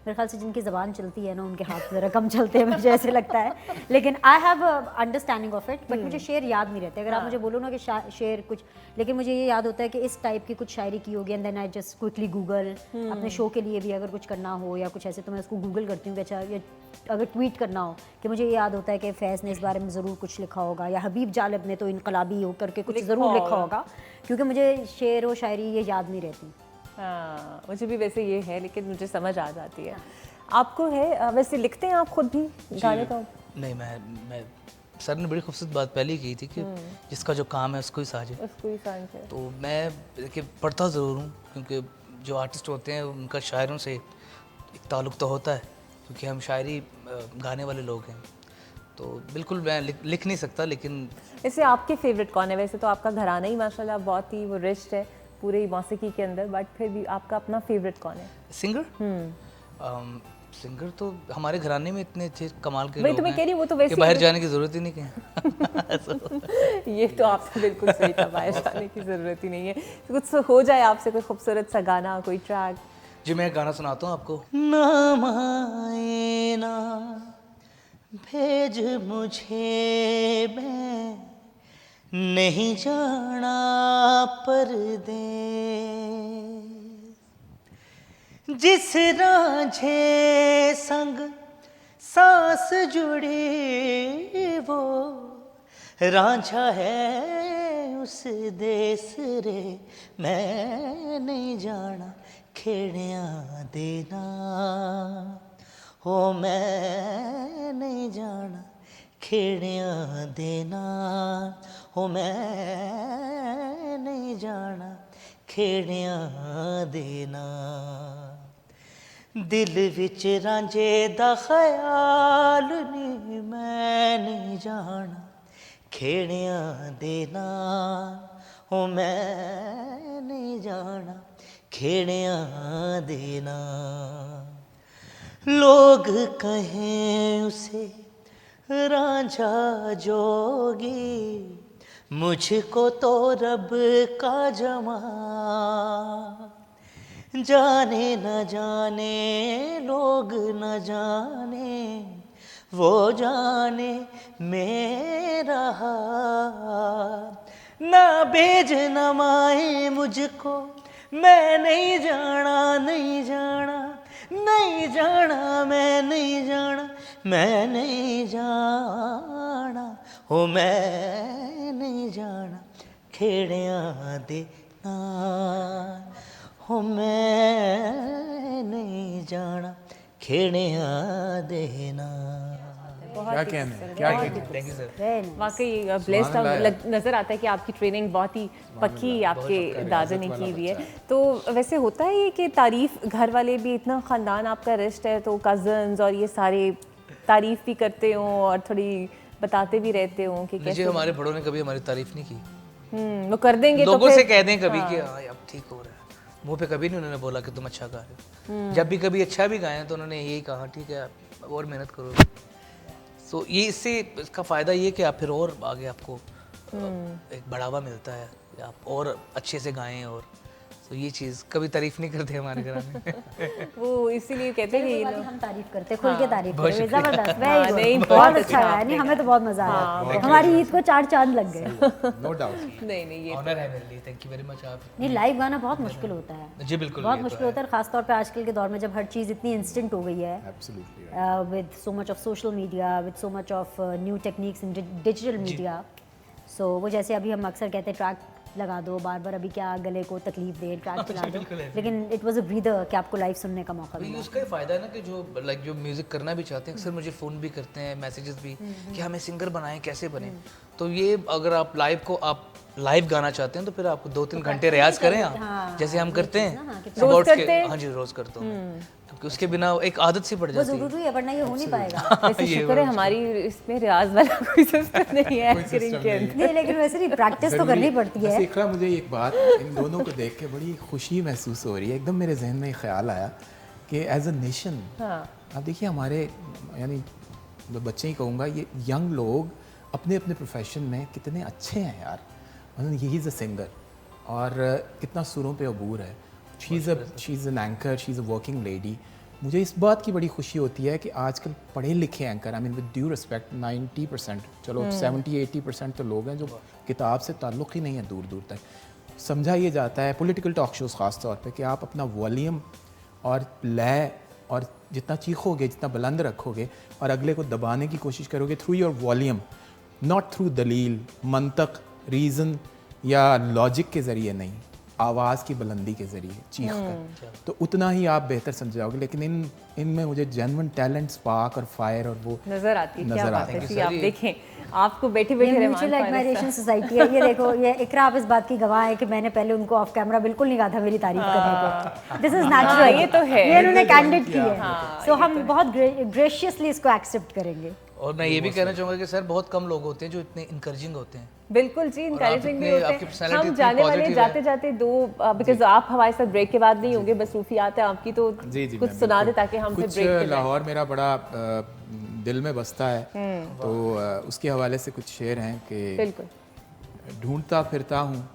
मेरे ख्याल से जिनकी ज़बान चलती है ना, उनके हाथ ज़रा कम चलते हैं, मुझे ऐसे लगता है। लेकिन I have understanding of it, but मुझे शेर याद नहीं रहते। अगर आप मुझे बोलो ना कि शेर कुछ, लेकिन मुझे ये याद होता है कि इस टाइप की कुछ शायरी की होगी, and then I just quickly Google. अपने शो के लिए भी अगर कुछ करना हो या कुछ ऐसे, तो मैं उसको गूगल करती हूँ कि अच्छा, ये अगर ट्वीट करना हो कि मुझे ये याद होता है कि फैज़ ने इस बारे में ज़रूर कुछ लिखा होगा, या हबीब जालिब ने तो इनकलाबी हो करके कुछ ज़रूर लिखा होगा, क्योंकि मुझे शेर व शायरी ये याद नहीं रहती। हाँ, मुझे भी वैसे ये है, लेकिन मुझे समझ आ जाती है। आपको है? वैसे लिखते हैं आप खुद भी गाने का? नहीं, मैं सर ने बड़ी खूबसूरत बात पहले ही की थी कि जिसका जो काम है उसको ही साझे। उसको ही सांझ है। तो मैं देखिए पढ़ता ज़रूर हूँ, क्योंकि जो आर्टिस्ट होते हैं उनका शायरों से एक ताल्लुक़ तो होता है, क्योंकि हम शायरी गाने वाले लोग हैं। तो बिल्कुल मैं लिख नहीं सकता, लेकिन वैसे आपके फेवरेट कौन है? वैसे तो आपका घराना ही माशाल्लाह बहुत ही वो रिच है पूरे मौसीकी के अंदर, बट फिर भी आपका अपना फेवरेट कौन है? सिंगर सिंगर तो हमारे घराने में इतने अच्छे कमाल के वही लोग तो मैं हैं कह रही हूँ, वो तो वैसे कि बाहर जाने की ज़रूरत ही नहीं है। ये तो आपसे बिल्कुल सही था, बाहर जाने की ज़रूरत ही नहीं है। तो कुछ हो जाए आपसे, कोई खूबसूरत सा गाना, कोई ट्रैक। जी मैं एक गाना सुनाता हूँ आपको। नाम आए ना भेज मुझे, मैं नहीं जाना परदेस, जिस रांझे संग सांस जुड़ी वो रांझा है उस देस रे, मैं नहीं जाना खेड़िया देना, हो मैं नहीं जाना खेड़िया देना, हो मैं नहीं जाना खेड़िया देना। दिल विच रांझे दा ख्याल नी मैं नहीं जाना खेड़िया देना, हो मैं नहीं जाना खेड़िया देना। लोग कहें उसे रांझा जोगी, मुझको तो रब का जमा, जाने न जाने लोग न जाने, वो जाने मेरा हाल, ना बेज न माए मुझको, मैं नहीं जाना नहीं जाना नहीं जाना, मैं नहीं जाना मैं नहीं जाना, हो मैं नहीं जाना खेड़िया देना, हो मैं नहीं जाना खेड़िया देना। क्या कहना है, क्या कहना है। Thank you sir. वाकई ब्लेस्ड नज़र आता है कि आपकी ट्रेनिंग बहुत ही पक्की आपके दादा ने की हुई है। तो वैसे होता है ये कि तारीफ़, घर वाले भी, इतना ख़ानदान आपका रिश्त है, तो कज़न्स और ये सारे तारीफ़ भी करते हों और थोड़ी बताते भी रहते हों कि कैसे हमारे बड़ों ने कभी हमारी तारीफ नहीं की। वो कर देंगे, लोगों तो से फिर कह दें कभी कि हाँ अब ठीक हो रहा है, मुंह पे कभी नहीं उन्होंने बोला कि तुम अच्छा गा रहे हो। जब भी कभी अच्छा भी गाएं तो उन्होंने यही कहा ठीक है और मेहनत करो। तो ये इसका फ़ायदा ये कि आप फिर और आगे आपको एक बढ़ावा मिलता है, आप और अच्छे से गाएं और तो ये चीज़ कभी तारीफ नहीं करते हमारे घर में। वो इसीलिए कहते हैं कि वाली हम तारीफ करते हैं, खुल के तारीफ बहुत करेंगे, शुक्रिया। जबरदस्त, हाँ, वेरी नहीं, गुड, बहुत बहुत अच्छा अच्छा है, नहीं हमें तो बहुत मजा आया, हमारी ईद को 4 चांद लग गए। No doubt. नहीं ये ऑनर है मेरे लिए, थैंक यू वेरी मच आप। नहीं, लाइव गाना बहुत मुश्किल होता है, जी बिल्कुल, बहुत ये तो मुश्किल होता है, खासतौर पे आजकल के दौर में जब हर चीज़ इतनी इंस्टेंट हो गई है, absolutely with so much of social media, with so much of new techniques in digital media. So वो जैसे अभी हम अक्सर कहते हैं ट्रैक लगा दो, बार बार अभी क्या गले को तकलीफ दे, ट्रैक चला दो, लेकिन इट वाज अ ब्रीदर कि आपको लाइव सुनने का मौका ये मिला। उसका ही फायदा है ना कि जो लाइक जो म्यूजिक करना भी चाहते हैं, अक्सर मुझे फ़ोन भी करते हैं, मैसेजेस भी कि हमें सिंगर बनाएं, कैसे बने। तो ये अगर आप लाइव को आप लाइव गाना चाहते हैं तो फिर आपको 2-3 घंटे रियाज करें आप, जैसे हम करते हैं रोज करते हैं? हाँ जी रोज करता हूँ मैं, क्योंकि उसके बिना एक आदत सी पड़ वो जाती है। ज़रूरी है, वरना ये हो नहीं पाएगा। वैसे शुक्र है हमारी इसमें रियाज वाला कोई सिस्टम नहीं है एंकरिंग के अंदर। नहीं, लेकिन वैसे नहीं, प्रैक्टिस तो करनी पड़ती है। इकरा, मुझे एक बात इन दोनों को देख के बड़ी खुशी महसूस हो रही है। एकदम मेरे जहन में ख्याल आया कि एज अ नेशन, आप देखिए हमारे यानी बच्चे ही कहूँगा, ये यंग लोग अपने अपने प्रोफेशन में कितने अच्छे हैं यार। मतलब ही इज़ अ सिंगर और कितना सुरों पे अबूर है। She is an anchor, she is a working lady. मुझे इस बात की बड़ी खुशी होती है कि आजकल पढ़े लिखे anchor, I mean with due respect, 90%, चलो 70-80% तो लोग हैं जो किताब से ताल्लुक़ ही नहीं है दूर दूर तक। समझा ये जाता है पॉलिटिकल टॉक शोज़ ख़ास तौर पे कि आप अपना वॉल्यूम और लय और जितना चीखोगे, जितना बुलंद रखोगे और अगले को दबाने की कोशिश करोगे through your volume, not through दलील, मंतक, रीज़न या लॉजिक के ज़रिए नहीं, आवाज़ की बुलंदी के ज़रिए चीख कर, तो उतना ही आप बेहतर समझ जाओगे। लेकिन इनमें मुझे जेन्युइन टैलेंट, स्पार्क और फायर और वो नजर आती है। क्या नज़र बात आती है जी, आप देखें आपको बैठे बैठे ये Rahman mutual Faris admiration society है। ये देखो, ये इकरा आप इस बात की गवाह है कि मैंने पहले उनको ऑफ कैमरा बिल्कुल नहीं कहा था मेरी तारीफ करने को। दिस इज नेचुरल, ये तो है। ये इन्होंने कैंडिड की है, सो हम बहुत ग्रेशियसली इसको एक्सेप्ट करेंगे। और मैं ये भी कहना चाहूँगा कि सर बहुत कम लोग होते हैं जो इतने इनकरेजिंग होते हैं। बिल्कुल जी, इंकरेजिंग भी इतने- होते आपकी हैं। personality हम इतनी जाने वाले positive जाते है। जाते दो, बिकॉज आप हमारे साथ ब्रेक के बाद नहीं होंगे, बस सूफियात है आपकी, तो जी जी कुछ मैम, सुना दे बिल्कुल। ताकि हम फिर कुछ ब्रेक पे जाएं। लाहौर मेरा बड़ा दिल में बसता है, तो उसके हवाले से कुछ शेर हैं कि बिल्कुल। ढूंढता फिरता हूँ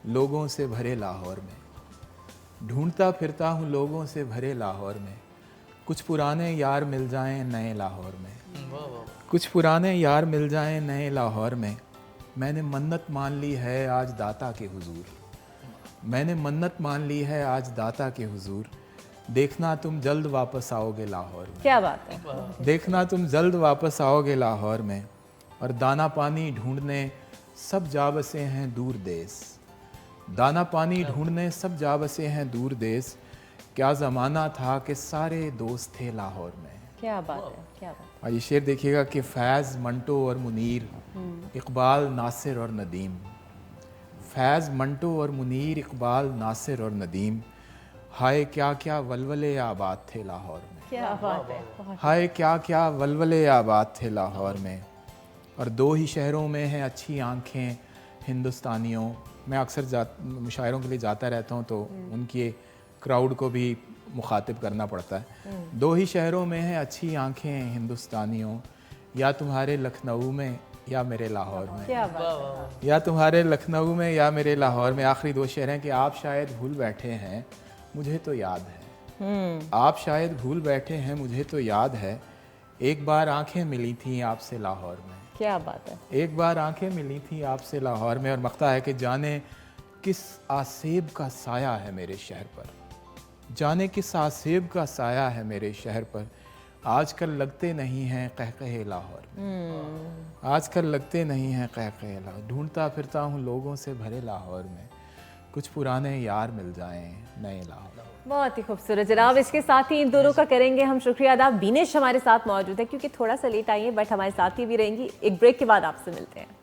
लोगों से भरे लाहौर में, ढूंढता फिरता हूँ लोगों से भरे लाहौर में, कुछ पुराने यार मिल जाएं नए लाहौर में, कुछ पुराने यार मिल जाएं नए लाहौर में, मैंने मन्नत मान ली है आज दाता के हुजूर, मैंने मन्नत मान ली है आज दाता के हुजूर, देखना तुम जल्द वापस आओगे लाहौर में, क्या बात है। देखना तुम जल्द वापस आओगे लाहौर में, और दाना पानी ढूंढने सब जा बसे हैं दूर देश, दाना पानी ढूंढने सब जा बसे हैं दूर देश, क्या ज़माना था कि सारे दोस्त थे लाहौर में। क्या बात है, क्या बात और ये शेर देखिएगा कि फैज़, मंटो और मुनीर, इकबाल, नासिर और नदीम, फैज़, मंटो और मुनीर, इकबाल, नासिर और नदीम, हाय क्या क्या वलवले आबाद थे लाहौर में, क्या बात है। बहुत हाय क्या क्या वलवले आबाद थे लाहौर में, और दो ही शहरों में हैं अच्छी आंखें हिंदुस्तानियों। मैं अक्सर मुशायरों के लिए जाता रहता हूँ तो उनके क्राउड को भी मुखातिब करना पड़ता है। दो ही शहरों में हैं अच्छी आंखें हिंदुस्तानियों, या तुम्हारे लखनऊ में या मेरे लाहौर में, क्या बात है। या तुम्हारे लखनऊ में या मेरे लाहौर में। आखिरी दो शेर हैं कि आप शायद भूल बैठे हैं मुझे तो याद है, आप शायद भूल बैठे हैं मुझे तो याद है, एक बार आंखें मिली थीं आपसे लाहौर में, क्या बात है। एक बार आंखें मिली थी आपसे लाहौर में। और मख्ता है कि जाने किस आसेब का साया है मेरे शहर पर, जाने किस आसेब का साया है मेरे शहर पर, आजकल लगते नहीं हैं कहकहे लाहौर में, आजकल लगते नहीं हैं कहकहे लाहौर, ढूंढता फिरता हूँ लोगों से भरे लाहौर में, कुछ पुराने यार मिल जाएं नए लाहौर। बहुत ही खूबसूरत जनाब। इसके साथ ही इन दोनों का करेंगे हम शुक्रिया अदा। बीनेश हमारे साथ मौजूद है क्योंकि थोड़ा सा लेट आई है, बट हमारे साथ ही भी रहेंगी। एक ब्रेक के बाद आपसे मिलते हैं।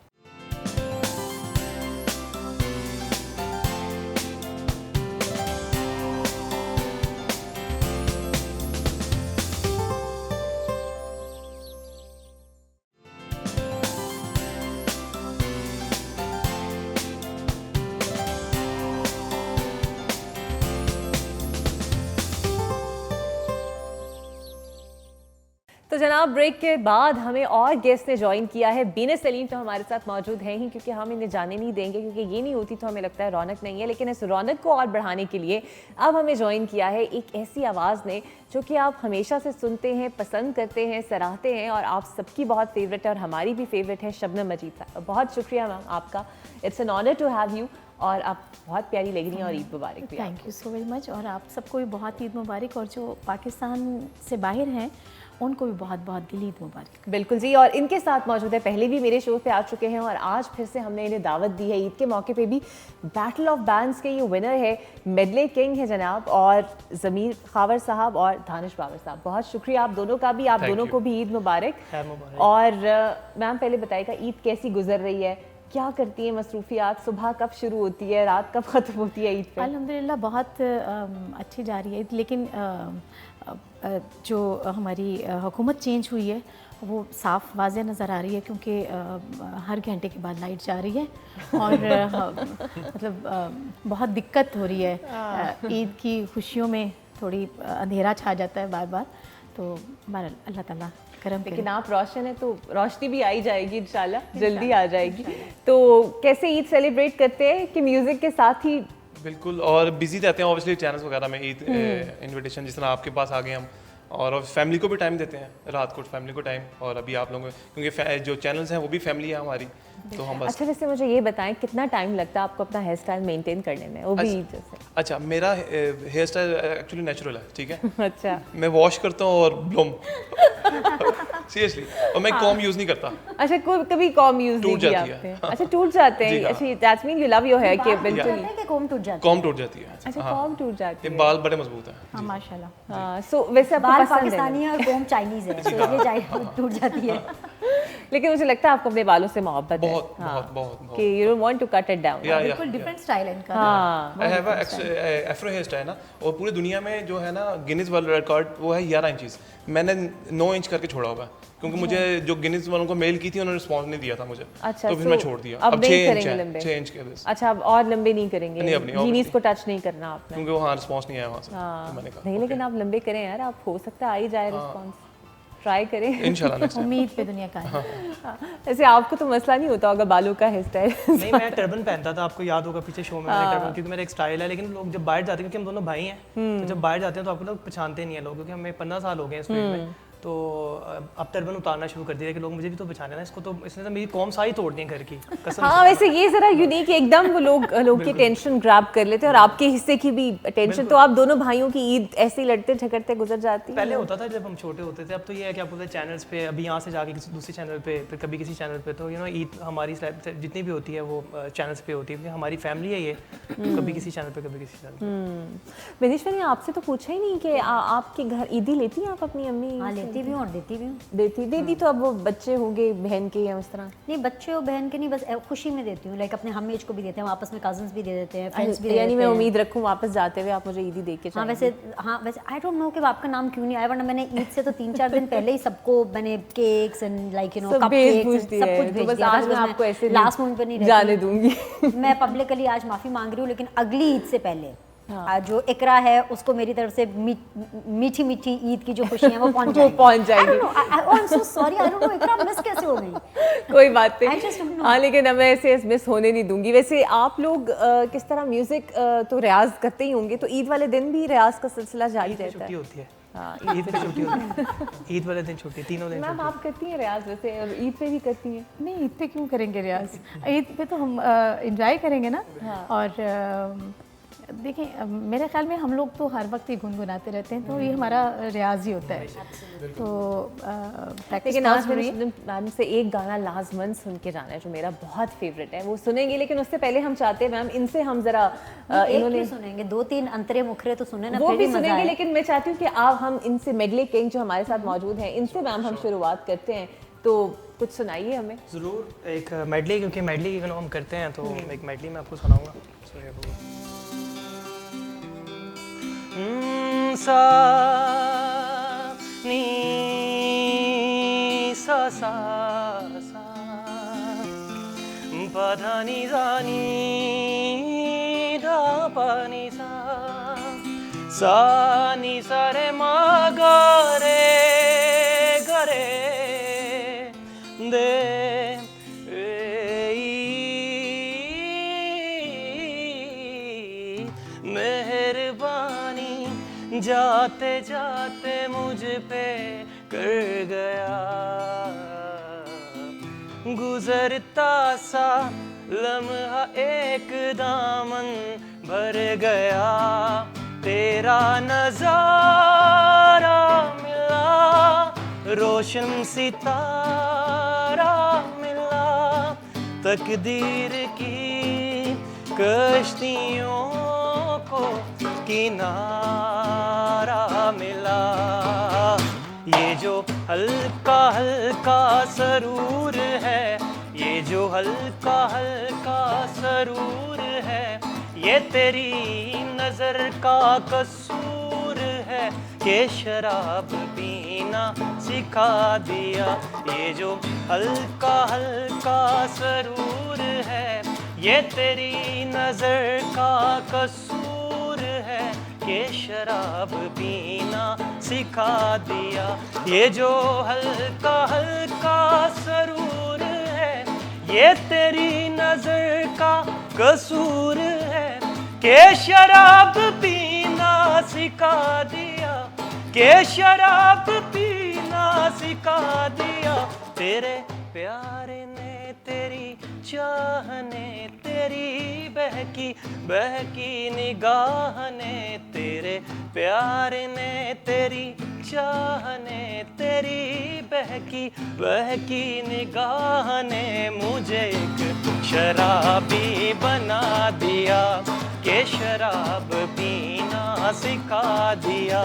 तो तो जनाब ब्रेक के बाद हमें और गेस्ट ने ज्वाइन किया है। बीनस सलीम तो हमारे साथ मौजूद हैं ही, क्योंकि हम इन्हें जाने नहीं देंगे, क्योंकि ये नहीं होती तो हमें लगता है रौनक नहीं है। लेकिन इस रौनक को और बढ़ाने के लिए अब हमें ज्वाइन किया है एक ऐसी आवाज़ ने जो कि आप हमेशा से सुनते हैं, पसंद करते हैं, सराहते हैं, और आप सबकी बहुत फेवरेट है और हमारी भी फेवरेट है, शबनम मजीद साहब। बहुत शुक्रिया मैम आपका, it's an honour to have you, और आप बहुत प्यारी लग रही हैं, और ईद मुबारक भी। Thank you so very much, और आप सबको भी बहुत ईद मुबारक, और जो पाकिस्तान से बाहर हैं उनको भी बहुत बहुत दिल ईद मुबारक। बिल्कुल जी, और इनके साथ मौजूद है, पहले भी मेरे शो पे आ चुके हैं और आज फिर से हमने इन्हें दावत दी है ईद के मौके पे भी। बैटल ऑफ बैंड्स के ये विनर है, मेडले किंग है जनाब, और ज़मीर खावर साहब और दानिश बाबर साहब। बहुत शुक्रिया आप दोनों का भी, आप दोनों को भी ईद मुबारक। और मैम पहले बताइएगा ईद कैसी गुजर रही है, क्या करती है मसरूफियात, सुबह कब शुरू होती है, रात कब ख़त्म होती है ईद पे? अल्हम्दुलिल्लाह बहुत अच्छी जा रही है, लेकिन जो हमारी हुकूमत चेंज हुई है वो साफ़ वाज़े नज़र आ रही है, क्योंकि हर घंटे के बाद लाइट जा रही है और मतलब बहुत दिक्कत हो रही है। ईद की खुशियों में थोड़ी अंधेरा छा जाता है बार बार, तो अल्लाह ताला करम करे। लेकिन आप रोशन है तो रोशनी भी आई जाएगी इंशाल्लाह, जल्दी आ जाएगी। तो कैसे ईद सेलिब्रेट करते हैं कि म्यूज़िक के साथ ही? बिल्कुल, और बिजी रहते हैं ऑब्वियसली चैनल्स वगैरह में, ईद इनविटेशन जिस तरह आपके पास आ गए हम, और फैमिली को भी टाइम देते हैं, रात को फैमिली को टाइम, और अभी आप लोगों क्योंकि जो चैनल्स हैं वो भी फैमिली है हमारी, तो हम बस। अच्छा, वैसे मुझे ये बताएं कितना टाइम लगता है आपको अपना हेयर स्टाइल मेंटेन करने में, वो भी ईद जैसे? अच्छा, मेरा हेयर स्टाइल एक्चुअली नेचुरल है, ठीक है। अच्छा, मैं वॉश करता हूँ और ब्लोम सीरियसली, और मैं कॉम यूज़ नहीं करता। अच्छा, कभी कॉम यूज नहीं किया आपने? अच्छा, टूट जाते हैं। अच्छा, that's mean you love your hair care. बिल्कुल, कॉम टूट जाता कॉम टूट जाती है। अच्छा, कॉम टूट जाती ये है। बाल बड़े मजबूत हैं। हाँ माशाल्लाह। हाँ, सो वैसे आपको बाल पसंद है? पाकिस्तानी है और कॉम चाइनीज है, तो ये टूट जाती है। लेकिन मुझे लगता है आपको अपने बालों से मोहब्बत है। बहुत बहुत बहुत कि you don't want to cut it down. बिल्कुल डिफरेंट स्टाइल है इनका। हाँ, I have afro hair style ना, और पूरी दुनिया में जो है ना गिनीज वर्ल्ड रिकॉर्ड वो है 11 इंचेस, मैंने 9 इंच करके छोड़ा होगा, क्योंकि मुझे जो गिनीज वालों को मेल की थी उन्होंने रिस्पॉन्स नहीं दिया था मुझे। अच्छा, तो फिर मैं छोड़ दिया। अब 6 नहीं इंच करेंगे है, लंबे? 6 इंच के बस। अच्छा, अब और लंबे नहीं करेंगे? नहीं, अब नहीं, जीनीस को टच नहीं करना आपने? क्योंकि वहाँ रिस्पॉन्स नहीं आया वहाँ से, हाँ, तो मैंने कहा नहीं, लेकिन आप लंबे करें यार, आप हो सकता है आ ही जाए रिस्पॉन्स, ट्राई करें इंशाल्लाह नेक्स्ट टाइम। उम्मीद पे दुनिया का है। ऐसे आपको तो मसला नहीं होता होगा बालों का, हेयर स्टाइल? नहीं, मैं टर्बन पहनता था, आपको याद होगा पीछे शो में मैंने टर्बन, क्योंकि मेरा एक स्टाइल है। लेकिन लोग जब बाहर जाते हैं, क्योंकि हम दोनों भाई हैं, तो जब बाहर जाते हैं तो आपको लोग पहचानते नहीं है लोग, क्योंकि हमें 15 साल हो गए इस फील्ड में, तो अब टर्बन उतारना शुरू कर दिया कि लोग मुझे भी तो पहचाने ना इसको, तो इसने तो मेरी कॉम सारी तोड़ दी है घर की कसम हाँ, वैसे ये जरा यूनिक है एकदम, वो लोग की टेंशन ग्रैब कर लेते हैं और आपके हिस्से की भी टेंशन। तो आप दोनों भाइयों की ईद ऐसे ही लड़ते झगड़ते गुजर जाती है? पहले होता था जब हम छोटे होते थे, अब तो ये है कि आप बोलते हैं चैनल्स पे, अभी यहाँ से जाके किसी दूसरे चैनल पे, फिर कभी किसी चैनल पे, तो ईद हमारी जितनी भी होती है वो चैनल्स पे होती है, क्योंकि हमारी फैमिली है ये, कभी किसी चैनल पे कभी किसी चैनल पे। विनीश्वरी, आपसे तो पूछा ही नहीं कि आपके घर ईदी लेती हैं आप अपनी अम्मी? हाँ, लेती भी हूँ और देती भी हूँ। देती तो अब वो बच्चे होंगे बहन के या उस तरह? नहीं, बच्चे और बहन के नहीं, बस खुशी में देती हूँ, लाइक अपने हम एज को भी देते हैं, आपस में कजन्स भी दे देते हैं, फ्रेंड्स भी दे यानी देते मैं हैं। उम्मीद रखूँ वापस जाते हुए आप मुझे ईदी दे के हाँ जाएंगी? वैसे आई डोंट नो कि आपका नाम क्यों नहीं आया, वरना मैंने ईद से तो 3-4 दिन पहले ही सबको मैंने केक्स एंड लाइक सब कप भेज केक्स पूछ सब दिया है, कुछ तो भेज बस दिया। आज मैं आपको ऐसे लास्ट मोमेंट पे नहीं जाने रहती। दूंगी। मैं पब्लिकली आज माफ़ी मांग रही हूँ, लेकिन अगली ईद से पहले जो इकरा है उसको मेरी तरफ से मीठी मीठी ईद की जो खुशियाँ वो पहुँच जाएगी। I am so sorry, I don't know Iqra miss कैसे हो गई। कोई बात I just don't नहीं। know. हाँ, लेकिन अब मैं ऐसे मिस होने नहीं दूंगी। वैसे आप लोग किस तरह म्यूजिक तो रियाज करते ही होंगे, तो ईद वाले दिन भी रियाज का सिलसिला जारी ईद पे रहता छुट्टी है? होती है, हाँ, ईद पे छुट्टी होती है, ईद वाले दिन छुट्टी, तीनों दिन मैम आप करती हैं रियाज वैसे, और ईद पे भी करती हैं? नहीं, ईद पे क्यों करेंगे रियाज, ईद पे तो हम इंजॉय करेंगे ना। और देखिए मेरे ख्याल में हम लोग तो हर वक्त ही गुनगुनाते रहते हैं, तो ये हमारा रियाज ही होता है। तो प्रैक्टिस लेकिन आज हो रही है। मैंने मैम से एक गाना लाजमन सुन के जाना है जो मेरा बहुत फेवरेट है, वो सुनेंगे। लेकिन उससे पहले हम चाहते हैं मैम इनसे हम जरा इन्होंने सुनेंगे 2-3 अंतरे मुखरे तो सुने ना, वो फिर भी मजा सुनेंगे। आए। लेकिन मैं चाहती हूँ कि आप हम इनसे मेडले किंग जो हमारे साथ मौजूद हैं इनसे मैम हम शुरुआत करते हैं, तो कुछ सुनाइए हमें। ज़रूर, एक मेडली, क्योंकि मेडली की हम करते हैं, तो एक मेडली मैं आपको सुनाऊंगा। सा नी सा सा सा पा धा नी सा नी धा पा नी सा नी सा रे मा गा रे दे मेहरबानी जाते जाते मुझ पे कर गया गुजरता सा लम्हा एक दामन भर गया तेरा नजारा मिला रोशन सितारा मिला तकदीर की कश्तियों को किनारा मिला ये जो हल्का हल्का सरूर है ये जो हल्का हल्का सरूर है ये तेरी नजर का कसूर है कि शराब पीना सिखा दिया ये जो हल्का हल्का सरूर है ये तेरी नजर का कसूर है कि शराब पीना सिखा दिया ये जो हल्का हल्का सरूर है ये तेरी नजर का कसूर है कि शराब पीना सिखा दिया कि शराब पीना सिखा दिया तेरे प्यार ने तेरी चाह ने तेरी बहकी बहकी निगाह ने तेरे प्यार ने तेरी चाह ने तेरी बहकी बहकी निगाह ने मुझे एक शराबी बना दिया कि शराब पीना सिखा दिया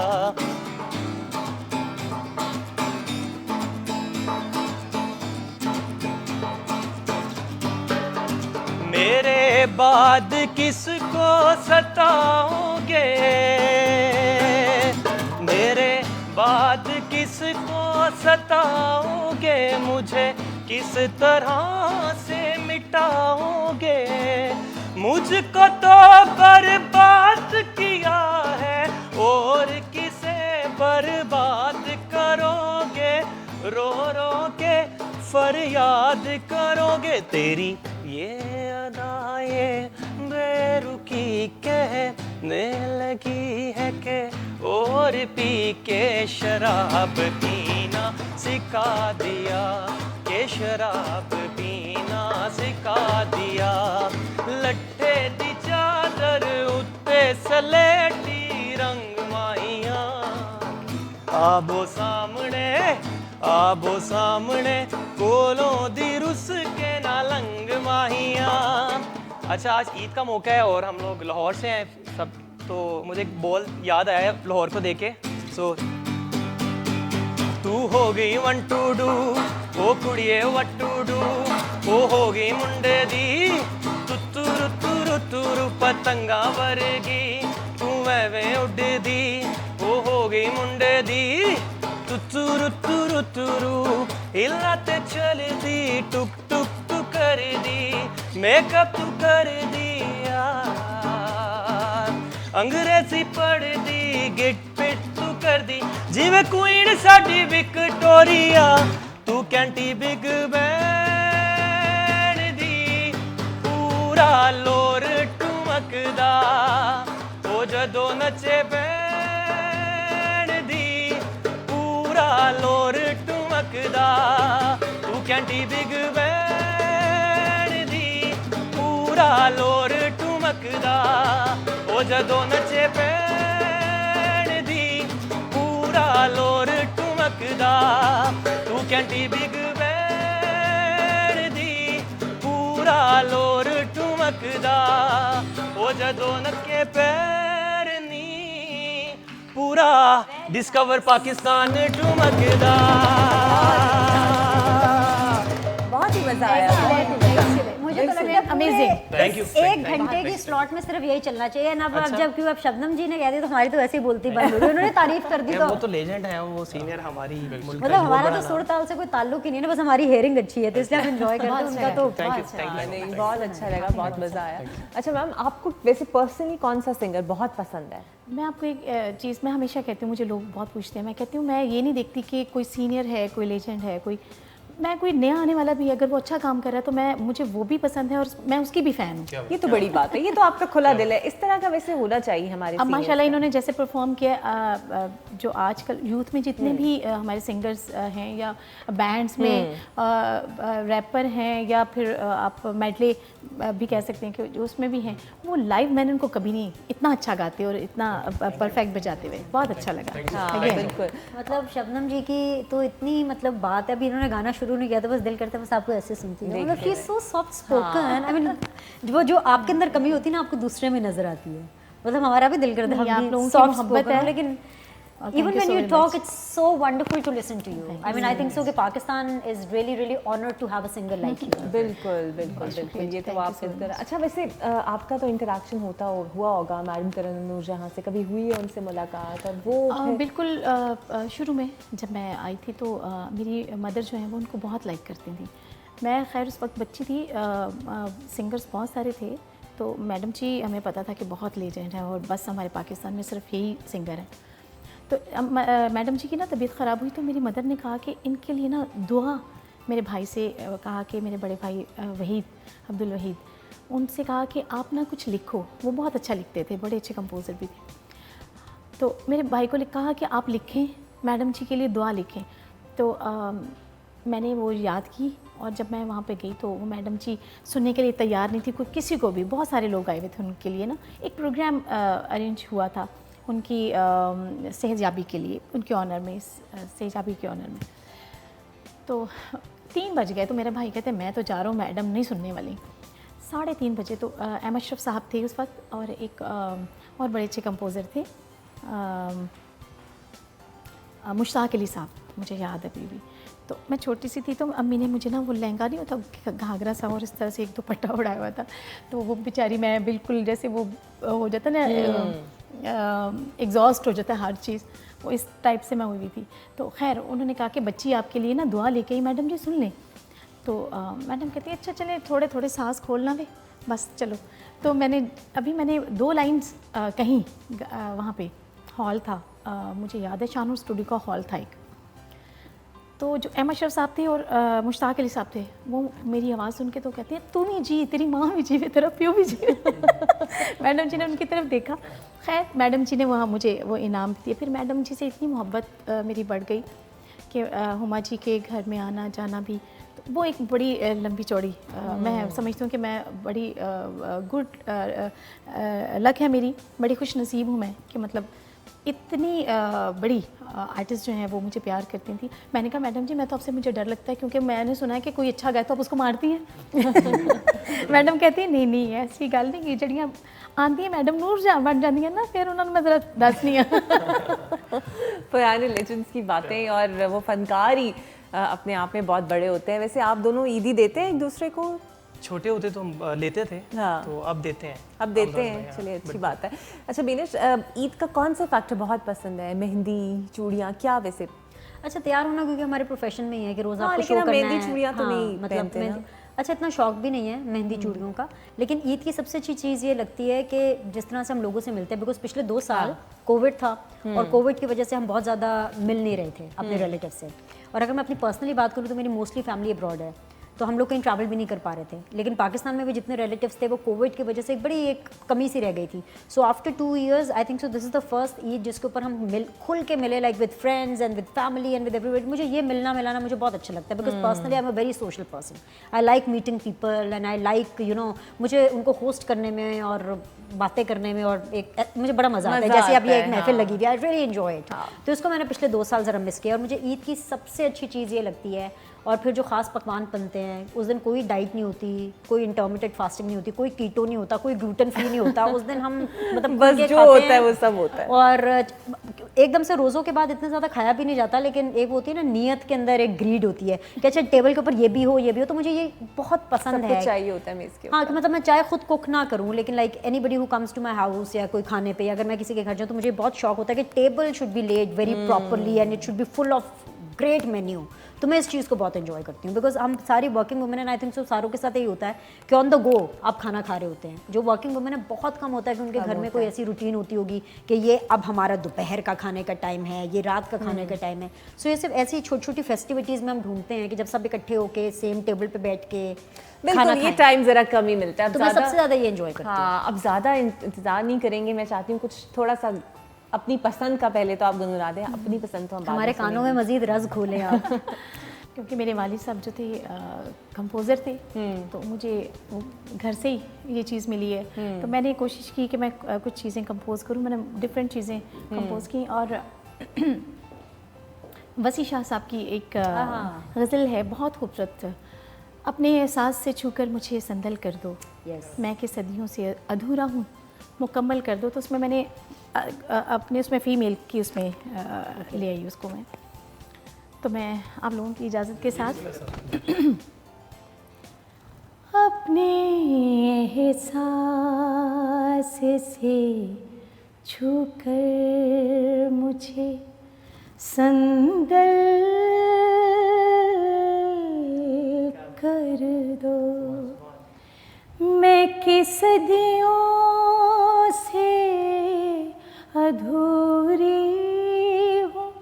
मेरे बाद किसको सताओगे मेरे बाद किसको सताओगे मुझे किस तरह से मिटाओगे मुझको तो बर्बाद किया है और किसे बर्बाद करोगे रो रो के फरियाद करोगे तेरी ये अदाएं बेरुखी कहने लगी है कि और पी के शराब पीना सिखा दिया कि शराब पीना सिखा दिया लट्ठे दी चादर उत्ते सलेटी रंग माइया आबो सामने कोलों दी रुस के ना लंग माहिया अच्छा आज ईद का मौका है और हम लोग लाहौर से हैं सब तो मुझे एक बोल याद आया है लाहौर को देखे सो तू हो गई वन टू डू ओ कुड़िए वट टू डू ओ हो गई मुंडे दी तुतुरु तुरु तुरु पतंगा वर्गी तू वैवे उड़दी ओ हो गई मुंडे दी तुतुरु तुरु तुरु हिला ते चलदी टुक टुक तू कर दी मेकअप तू कर दिया अंग्रेजी पढ़ दी गिट पिट तू कर दी जिवें क्वीन साडी विक्टोरिया तू कैंटी बिग बैन दी पूरा लोर टुमकदा ओ जदों नचे बैन दी पूरा लोर टुमकदा तू कैंटी बिग बैन दी पूरा लोर टुमकदा ओ जदों नचे बैन दी पूरा लोर टुमकदा तू कैंटी बिग बैन दी पूरा लोर टुमकदा ओ जदों नके पैर नी पूरा डिस्कवर पाकिस्तान टुमकदा बहुत ही मजा आया मुझे तो लगता है अमेजिंग थैंक यू एक घंटे की स्लॉट में सिर्फ यही चलना चाहिए ना अब जब क्यों अब शबनम जी ने कह दिया तो हमारी तो ऐसे ही बोलती बंद हो गई उन्होंने तारीफ कर दी तो वो तो लेजेंड है वो सीनियर हमारी मुल्क का मतलब हमारा तो सुर ताल से कोई ताल्लुक ही नहीं है ना बस हमारी हेयरिंग अच्छी है तो इसलिए हम एंजॉय करते हैं उनका तो नहीं बहुत अच्छा लगा बहुत मजा आया अच्छा मैम आपको वैसे पर्सनली कौन सा सिंगर बहुत पसंद है मैं आपको एक चीज़ मैं हमेशा कहती हूँ मुझे लोग बहुत पूछते हैं मैं कहती हूँ मैं ये नहीं देखती कि कोई सीनियर है कोई लेजेंड है कोई मैं कोई नया आने वाला भी अगर वो अच्छा काम कर रहा है तो मुझे वो भी पसंद है और मैं उसकी भी फ़ैन हूँ। ये तो बड़ी बात है, ये तो आपका खुला दिल है। इस तरह का वैसे होना चाहिए हमारे अब seniors माशाल्लाह का। इन्होंने जैसे परफॉर्म किया, जो आजकल यूथ में जितने भी हमारे सिंगर्स हैं या बैंड्स में रैपर हैं या फिर आप मेडले भी कह सकते हैं कि जो उसमें भी हैं, वो लाइव मैंने उनको कभी नहीं इतना अच्छा गाते और इतना परफेक्ट बजाते हुए बहुत अच्छा लगा। हाँ Again, बिल्कुल। मतलब शबनम जी की तो इतनी मतलब बात है, अभी इन्होंने गाना शुरू नहीं किया था, बस दिल करता है बस आपको ऐसे सुनती है। मतलब she is so soft spoken, I mean वो जो आपके अंदर कमी होती है ना आपको दूसरे में नजर आती है। मतलब हमारा भी दिल करता है नहीं, हम आप लोगों की सॉफ्ट मोहब्बत स्पोकन, है। लेकिन thank even you when so you very talk much. it's so wonderful to listen to you. I mean I think so कि Pakistan is really honored to have a singer like you. बिल्कुल बिल्कुल बिल्कुल, ये तो आप खुद कर। अच्छा वैसे आपका तो इंटरेक्शन हुआ होगा मैडम तरन्नुम नूरजहां से, कभी हुई है उनसे मुलाकात? और वो बिल्कुल शुरू में जब मैं आई थी तो मेरी मदर जो है वो उनको बहुत लाइक करती थी। मैं खैर उस वक्त बच्ची थी, सिंगर्स बहुत सारे थे, तो मैडम जी हमें पता था कि बहुत लेजेंड है और बस हमारे पाकिस्तान में सिर्फ यही सिंगर हैं। तो मैडम जी की ना तबीयत ख़राब हुई तो मेरी मदर ने कहा कि इनके लिए ना दुआ, मेरे भाई से कहा कि मेरे बड़े भाई वहीद, अब्दुल वहीद, उनसे कहा कि आप ना कुछ लिखो। वो बहुत अच्छा लिखते थे, बड़े अच्छे कंपोज़र भी थे। तो मेरे भाई को कहा कि आप लिखें, मैडम जी के लिए दुआ लिखें। तो मैंने वो याद की और जब मैं वहाँ पे गई तो वो मैडम जी सुनने के लिए तैयार नहीं थी, कोई किसी को भी। बहुत सारे लोग आए हुए थे उनके लिए ना, एक प्रोग्राम अरेंज हुआ था उनकी सेहतयाबी के लिए, उनके ऑनर में, सेहतयाबी के ऑनर में। तो 3 बज गए तो मेरे भाई कहते मैं तो जा रहा हूँ, मैडम नहीं सुनने वाली। 3:30 बजे तो अहमद अशरफ साहब थे उस वक्त और एक और बड़े अच्छे कंपोज़र थे, मुश्ताक अली साहब, मुझे याद है अभी भी। तो मैं छोटी सी थी तो अम्मी ने मुझे ना वो लहंगा नहीं होता घाघरा सा और इस तरह से एक दुपट्टा उड़ाया हुआ था, तो वो बेचारी मैं बिल्कुल जैसे वो हो जाता ना एग्जॉस्ट हो जाता है हर चीज़, वो इस टाइप से मैं हुई थी। तो खैर उन्होंने कहा कि बच्ची आपके लिए ना दुआ लेके आई मैडम जी, सुन लें। तो मैडम कहती है अच्छा चले थोड़े थोड़े सांस खोलना वे, बस चलो। तो मैंने 2 लाइन्स कहीं वहाँ पे हॉल था, मुझे याद है शानूर स्टूडियो का हॉल था एक। तो जो अहमद अशरफ साहब थे और मुश्ताक अली साहब थे, वो मेरी आवाज़ सुन के तो कहते हैं तू नहीं जी, तेरी माँ भी जी, तेरा प्यो भी जी। मैडम जी ने उनकी तरफ देखा। खैर मैडम जी ने वहाँ मुझे वो इनाम दिया। फिर मैडम जी से इतनी मोहब्बत मेरी बढ़ गई कि हुमा जी के घर में आना जाना भी, तो वो एक बड़ी लंबी चौड़ी, मैं समझती हूँ कि मैं बड़ी गुड लक है मेरी, बड़ी खुश नसीब हूँ मैं कि मतलब इतनी बड़ी आर्टिस्ट जो हैं वो मुझे प्यार करती थी। मैंने कहा मैडम जी मैं तो आपसे, मुझे डर लगता है क्योंकि मैंने सुना है कि कोई अच्छा गाए तो आप उसको मारती हैं। मैडम कहती है नहीं ऐसी गल नहीं, जड़ियाँ आंदी मैडम नूरजहां बन जाती हैं ना, फिर उन्होंने मैं ज़रा दसनी है। पुराने लेजेंड्स की बातें और वो फनकार ही अपने आप में बहुत बड़े होते हैं। वैसे आप दोनों ईदी देते हैं एक दूसरे को? छोटे होते तो हम लेते थे, हाँ। तो अब देते हैं। अब देते हैं, चलिए अच्छी बात है। अच्छा बीनेश, ईद का कौन सा फैक्टर बहुत पसंद है? मेहंदी, चूड़ियाँ, क्या वैसे? अच्छा तैयार होना क्योंकि हमारे प्रोफेशन में ही है कि रोज़ आपको लेकिन शो हम करना मेहंदी है। चूड़ियाँ तो नहीं पहनते ना। अच्छा इतना शौक भी नहीं है मेहंदी चूड़ियों का, लेकिन ईद की सबसे अच्छी चीज़ ये लगती है कि जिस तरह से हम लोगों से मिलते हैं, बिकॉज पिछले 2 साल कोविड था और कोविड की वजह से हम बहुत ज़्यादा मिल नहीं रहे थे अपने रिलेटिव से। और अगर मैं अपनी पर्सनली बात करूँ तो मेरी मोस्टली फैमिली अब्रॉड है, तो हम लोग कहीं ट्रैवल भी नहीं कर पा रहे थे। लेकिन पाकिस्तान में भी जितने रिलेटिव्स थे वो कोविड की वजह से एक कमी सी रह गई थी। So after 2 years I think so this is the first Eid जिसके ऊपर हम खुल के मिले, like with friends and with family and with everybody. मुझे ये मिलना मिलाना मुझे बहुत अच्छा लगता है, because personally I am a very social person. I like meeting people and I like मुझे उनको होस्ट करने में और बातें करने में, और मुझे बड़ा मज़ा आता है। जैसे अब ये एक महफिल लगी हुई है, आई रियली एंजॉय इट। तो इसको मैंने पिछले 2 साल ज़रा मिस किया। और मुझे ईद की सबसे अच्छी चीज़ ये लगती है, और फिर जो ख़ास पकवान बनते हैं उस दिन कोई डाइट नहीं होती, कोई इंटरमिटेंट फास्टिंग नहीं होती, कोई कीटो नहीं होता, कोई ग्लूटेन फ्री नहीं होता। उस दिन हम मतलब बस जो होता है वो सब होता है। और एकदम से रोज़ों के बाद इतना ज़्यादा खाया भी नहीं जाता, लेकिन एक होती है ना नियत के अंदर एक ग्रीड होती है कि अच्छा टेबल के ऊपर ये भी हो, तो मुझे ये बहुत पसंद है। चाहिए होता है मेज़ के ऊपर। हाँ कि मतलब मैं चाहे खुद कुक ना करूँ, लेकिन like anybody who comes to my house या कोई खाने पे, अगर मैं किसी के घर जाऊँ तो मुझे बहुत शौक होता है कि table should be laid very properly and it should be full of great menu. तो मैं इस चीज़ को बहुत एंजॉय करती हूँ, बिकॉज हम सारी working women, and I think सो सारों के साथ यही होता है कि ऑन द गो आप खाना खा रहे होते हैं। जो वर्किंग वुमेन है बहुत कम होता है कि उनके घर में कोई ऐसी रूटीन होती होगी कि ये अब हमारा दोपहर का खाने का टाइम है, ये रात का खाने का टाइम है। सो ये सिर्फ ऐसी छोटी छोटी फेस्टिविटीज़ में हम ढूंढते हैं कि जब सब इकट्ठे होके सेम टेबल पे बैठ के बिल्कुल, ये टाइम जरा कम ही मिलता है। तो मैं सबसे ज़्यादा ये एंजॉय करती हूँ। हाँ, अब ज़्यादा इंतज़ार नहीं करेंगे। मैं चाहती हूँ कुछ थोड़ा सा अपनी पसंद का पहले तो आप गुनगुना दें, अपनी पसंद तो हम बाद हमारे में कानों में मजीद रस खोलें आप। क्योंकि मेरे वालिद साहब जो थे कंपोज़र थे, तो मुझे वो घर से ही ये चीज़ मिली है। तो मैंने कोशिश की कि मैं कुछ चीज़ें कंपोज़ करूँ। मैंने डिफरेंट चीज़ें कंपोज़ की, और वसी शाह साहब की एक गज़ल है बहुत खूबसूरत, अपने एहसास से छूकर मुझे संदल कर दो, मैं कि सदियों से अधूरा हूँ मुकम्मल कर दो। तो उसमें मैंने अपने उसमें फ़ीमेल की उसमें ले आई उसको मैं। तो मैं आप लोगों की इजाज़त के साथ अपने एहसास से छूकर मुझे संदल कर दो, मैं कि सदियों से अधूरी हूँ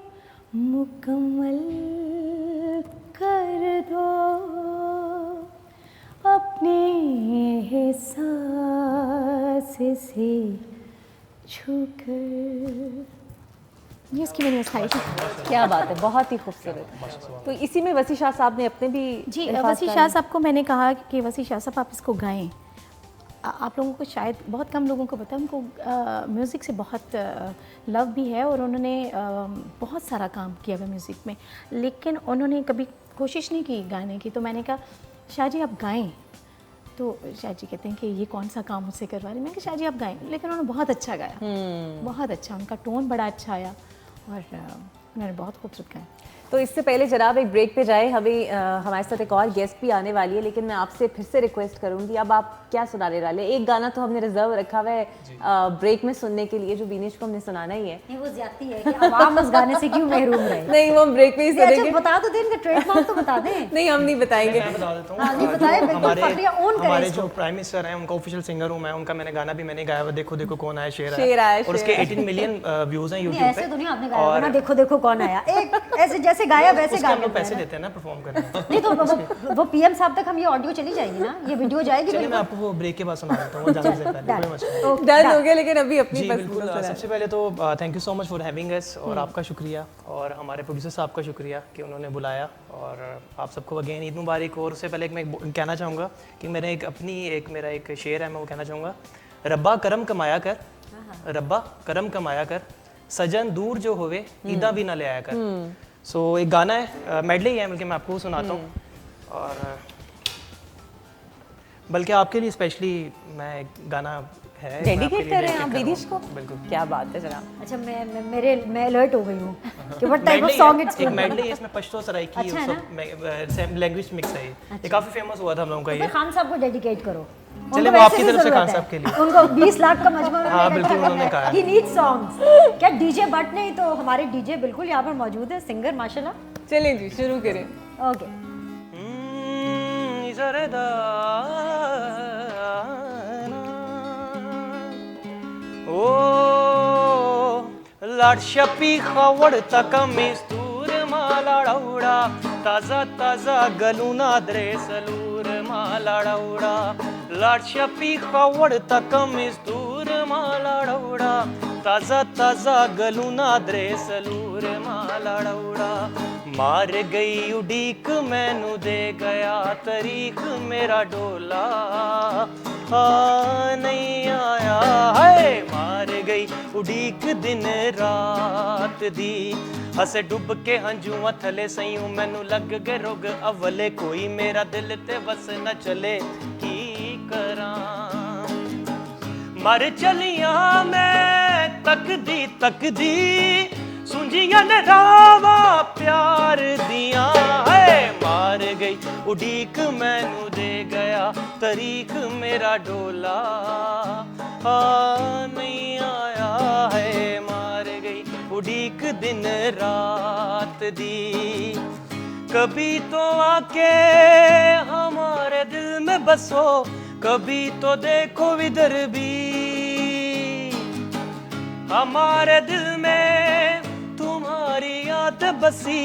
मुकम्मल कर दो, अपने एहसास से छूकर। ये इसकी मैंने स्टाइल थी। क्या बात है, बहुत ही खूबसूरत। तो इसी में वसी शाह साहब ने अपने भी जी, वसी शाह साहब को मैंने कहा कि वसी शाह साहब आप इसको गाएं। आप लोगों को शायद बहुत कम लोगों को पता है, उनको म्यूज़िक से बहुत लव भी है, और उन्होंने बहुत सारा काम किया हुआ म्यूज़िक में, लेकिन उन्होंने कभी कोशिश नहीं की गाने की। तो मैंने कहा शाह जी आप गाएं। तो शाह जी कहते हैं कि ये कौन सा काम मुझसे करवा रहे हैं। मैं कहा शाह जी आप गाएं, लेकिन उन्होंने बहुत अच्छा गाया, बहुत अच्छा, उनका टोन बड़ा अच्छा आया, और उन्होंने बहुत खूबसूरत गाया। तो इससे पहले जनाब एक ब्रेक पे जाए, हमें हमारे साथ एक और गेस्ट भी आने वाली है, लेकिन मैं आपसे फिर से रिक्वेस्ट करूंगी, अब आप क्या सुनाने वाले? एक गाना तो हमने रिजर्व रखा हुआ है ब्रेक में सुनने के लिए, जो बीनिश को हमने सुनाना ही है। नहीं, वो ज्यादती है कि आवाम उस गाने से क्यों महरूम रहे। नहीं, वो हम ब्रेक में ही सुनेंगे। अच्छा बता तो दें, इनका ट्रेडमार्क तो बता दें। नहीं, हम नहीं बताएंगे। मैं बता देता हाँ, नहीं बताएं, बिल्कुल फखरिया own करें हमारे इसको। जो प्राइम मिनिस्टर हैं, उनका ऑफिशियल सिंगर हूँ मैं, उनका मैंने गाना भी मैंने गाया हुआ, देखो देखो कौन आया शेर आया, और उसके 18 मिलियन व्यूज हैं नहीं, यूट्यूब ऐसे पे। तो नहीं आपने गाया होगा ना, देखो देखो कौन आया, एक ऐसे जैसे गाया वैसे उसके गा हम लोग लेते पैसे हैं ना। देते हैं ना परफॉर्म करने में। नहीं तो वो पीएम साहब तक हम ये ऑडियो चली जाएगी ना, ये वीडियो जाएगी। चलिए मैं आपको वो ब्रेक के बाद सुना देता हूँ, वो जाने से पहले कोई मसला नहीं। डन हो गया, लेकिन अभी अपनी जी पसंद बिल्कुल। का सुना। सबसे पहले तो thank you so much for having us, और आपका शुक्रिया, और हमारे प्रोड्यूसर साहब का शुक्रिया कि उन्होंने बुलाया, और आप सबको अगेन ईद मुबारक। और उससे पहले मैं कहना चाहूँगा कि मेरा मेरा एक शेर है, मैं वो कहना चाहूँगा। रब्बा करम कमाया कर, रब्बा करम कमाया कर, सजन दूर जो होवे ईदा भी ना ले आया कर। सो एक गाना है, मेडले ही है, बल्कि मैं आपको सुनाता हूँ, और बल्कि आपके लिए स्पेशली मैं एक गाना है, मैं आपके डेडिकेट लिए कर रहे हैं आप dedicate बीनिश को? बिल्कुल। क्या बात है जनाब। अच्छा, मैं अलर्ट हो गई हूँ कि what type of song it's एक मेडले है, इसमें पश्तो सराइकी अच्छा है सब लैंग्वेज मिक्स है ये काफी फेमस हुआ था हम लोगों का ये। खान साहब को डेडिकेट करो। चलिए, उनको वो आपकी वैसे भी तरफ से खान जरूरत साहब है। के लिए। उनको 20 लाख का मजमा उन्होंने हाँ, इकट्ठा बिल्कुल, करना उन्होंने है। कहा है। He needs songs। क्या डीजे बट नहीं तो हमारे डीजे बिल्कुल यहाँ पर मौजूद है, सिंगर माशाल्लाह। चलिए जी, शुरू करें। ओके। ओ लाडशपी खवडता कमीज दूर मालाडवडा, ताजा ताजा गलूना ड्रेस लूर मालाडवडा, लाडशपी खवडता कमीज दूर मालाडवडा, ताजा ताजा गलूना ड्रेस लूर मालाडवडा, मार गई उड़ीक मैनू दे गया तरीक मेरा डोला, नहीं आया है, मार गई उड़ीक दिन रात दी, हसे डुब के हंजुआ थले सईयूं मैनू लग गए रोग अवले, कोई मेरा दिल ते बस न चले की करा, मर चलिया मैं तकदी सुंजिया ने रावा प्यार दिया है, मार गई उड़ीक मैनू दे गया तरीक मेरा डोला, नहीं आया है, मार गई उड़ीक दिन रात दी, कभी तो आके हमारे दिल में बसो, कभी तो देखो इधर भी, हमारे दिल में तुम्हारी याद बसी,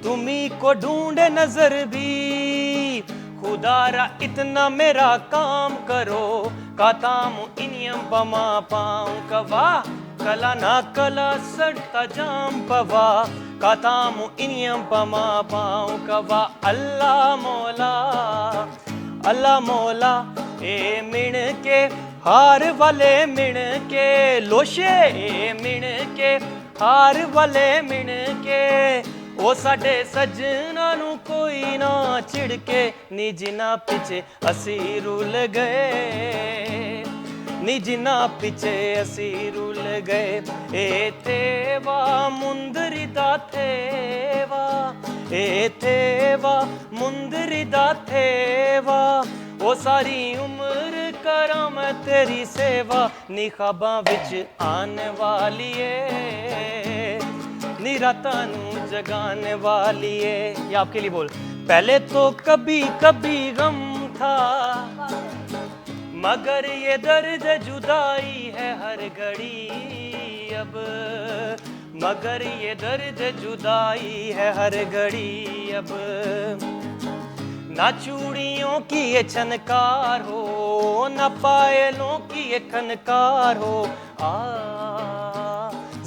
तुम्ही को ढूंढे नजर भी। खुदारा इतना मेरा काम करो, कातामु इनियम पमा पाऊं कवा, कला ना कला सड़ता जाम पवा, कातामु इनियम पमा पाऊं कवा। अल्लाह मौला ए मिण के हार वाले मिण के, लोशे ए मिण के हार वाले मिण के, ओ साडे सजना नू कोई ना छिड़के, नी जिना पिछे असी रुल गए, नी जिना पिछे असी रुल गए। ए तेवा मुंदरी दा थेवा, ए तेवा मुंदरी दा थेवा, ओ सारी उम्र करा मैं तेरी सेवा, नी ख्वाबां विच आने वाली है, नी रातां नू जगाने वाली है। ये आपके लिए बोल। पहले तो कभी कभी गम था, मगर ये दर्द जुदाई है हर घड़ी अब, मगर ये दर्द जुदाई है हर घड़ी अब। ना चूड़ियों की ये छनकार हो, ना पायलों की ये खनकार हो,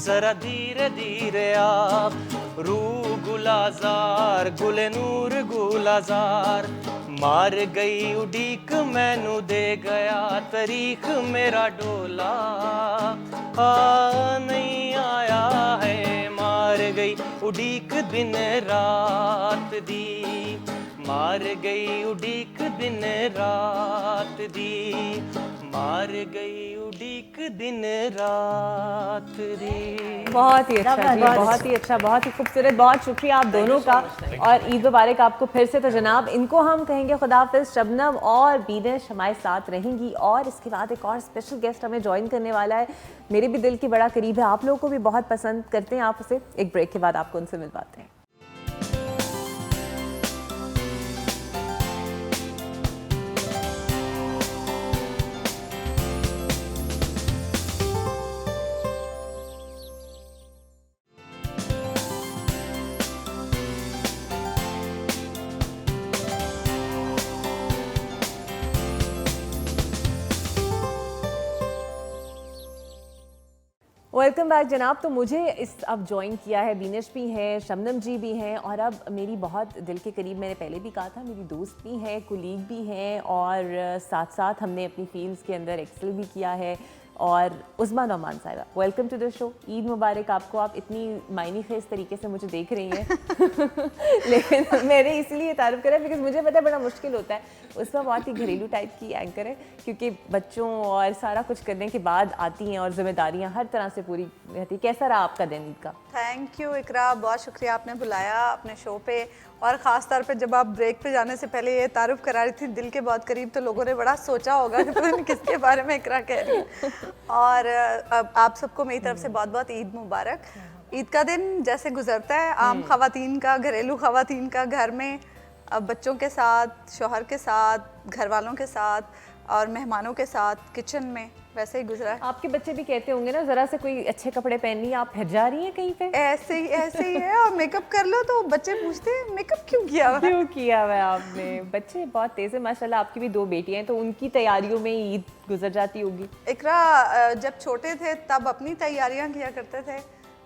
जरा धीरे धीरे आप, रू गुलाजार गुले नूर गुलाजार, मार गई उड़ीक मैनू दे गया तरीक मेरा डोला, नहीं आया है, मार गई उड़ीक दिन रात दी, मार गई उड़ीक दिन रात दी, मार गई उड़ीक दिन रात दी। बहुत ही अच्छा जी, बहुत ही अच्छा, बहुत ही खूबसूरत। बहुत शुक्रिया आप दोनों का, और ईद मुबारक आपको फिर से। तो जनाब इनको हम कहेंगे खुदाफिज। शबनम और बीनश हमारे साथ रहेंगी, और इसके बाद एक और स्पेशल गेस्ट हमें ज्वाइन करने वाला है, मेरे भी दिल की बड़ा करीब है, आप लोगों को भी बहुत पसंद करते हैं आप उसे। एक ब्रेक के बाद आपको उनसे मिल पाते हैं। वेलकम बैक जनाब। तो मुझे इस अब ज्वाइन किया है, बीनश भी हैं, शबनम जी भी हैं, और अब मेरी बहुत दिल के करीब, मैंने पहले भी कहा था, मेरी दोस्त भी हैं, कुलीग भी हैं, और साथ साथ हमने अपनी फील्ड्स के अंदर एक्सेल भी किया है। और उस्मा नौमान साहिबा, welcome to the show. Eid मुबारक आपको। आप इतनी मायनी खेज तरीके से मुझे देख रही हैं लेकिन मैंने इसलिए तारुफ करा बिकॉज मुझे पता है बड़ा मुश्किल होता है। उसमें बहुत ही घरेलू टाइप की एंकर है, क्योंकि बच्चों और सारा कुछ करने के बाद आती हैं और जिम्मेदारियां हर तरह से पूरी रहती। कैसा रहा आपका दिन ईद का? थैंक यू इकरा, बहुत शुक्रिया आपने बुलाया अपने शो पे, और ख़ास तौर पे जब आप ब्रेक पे जाने से पहले ये तारुफ करा रही थी दिल के बहुत करीब, तो लोगों ने बड़ा सोचा होगा कि पता नहीं किसके बारे में इकरा कह रही है। और आप सबको मेरी तरफ से बहुत बहुत ईद मुबारक। ईद का दिन जैसे गुजरता है आम ख़वातीन का, घरेलू ख़वातीन का, घर में बच्चों के साथ, शौहर के साथ, घर वालों के साथ और मेहमानों के साथ किचन में, वैसे ही गुजरा है। आपके बच्चे भी कहते होंगे ना, जरा से कोई अच्छे कपड़े पहन लिए आप फिर जा रही हैं कहीं पे? ऐसे ही है। और मेकअप कर लो तो बच्चे पूछते हैं मेकअप क्यों किया हुआ? क्यों किया हुआ आपने? बच्चे बहुत तेज है माशाल्लाह। आपकी भी 2 बेटियां हैं, तो उनकी तैयारियों में ईद गुजर जाती होगी। इकरा जब छोटे थे तब अपनी तैयारियां किया करते थे,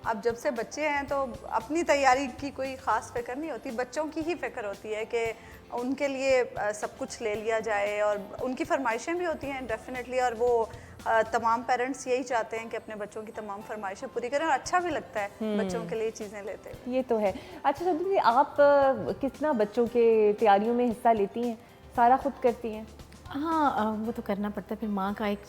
अब जब से बच्चे हैं तो अपनी तैयारी की कोई ख़ास फिक्र नहीं होती, बच्चों की ही फिक्र होती है कि उनके लिए सब कुछ ले लिया जाए, और उनकी फरमाइशें भी होती हैं डेफिनेटली, और वो तमाम पेरेंट्स यही चाहते हैं कि अपने बच्चों की तमाम फरमाइशें पूरी करें, और अच्छा भी लगता है बच्चों के लिए चीज़ें लेते हैं। ये तो है। अच्छा शबनम जी, आप कितना बच्चों के तैयारियों में हिस्सा लेती हैं? सारा खुद करती हैं? हाँ, वो तो करना पड़ता है। फिर माँ का एक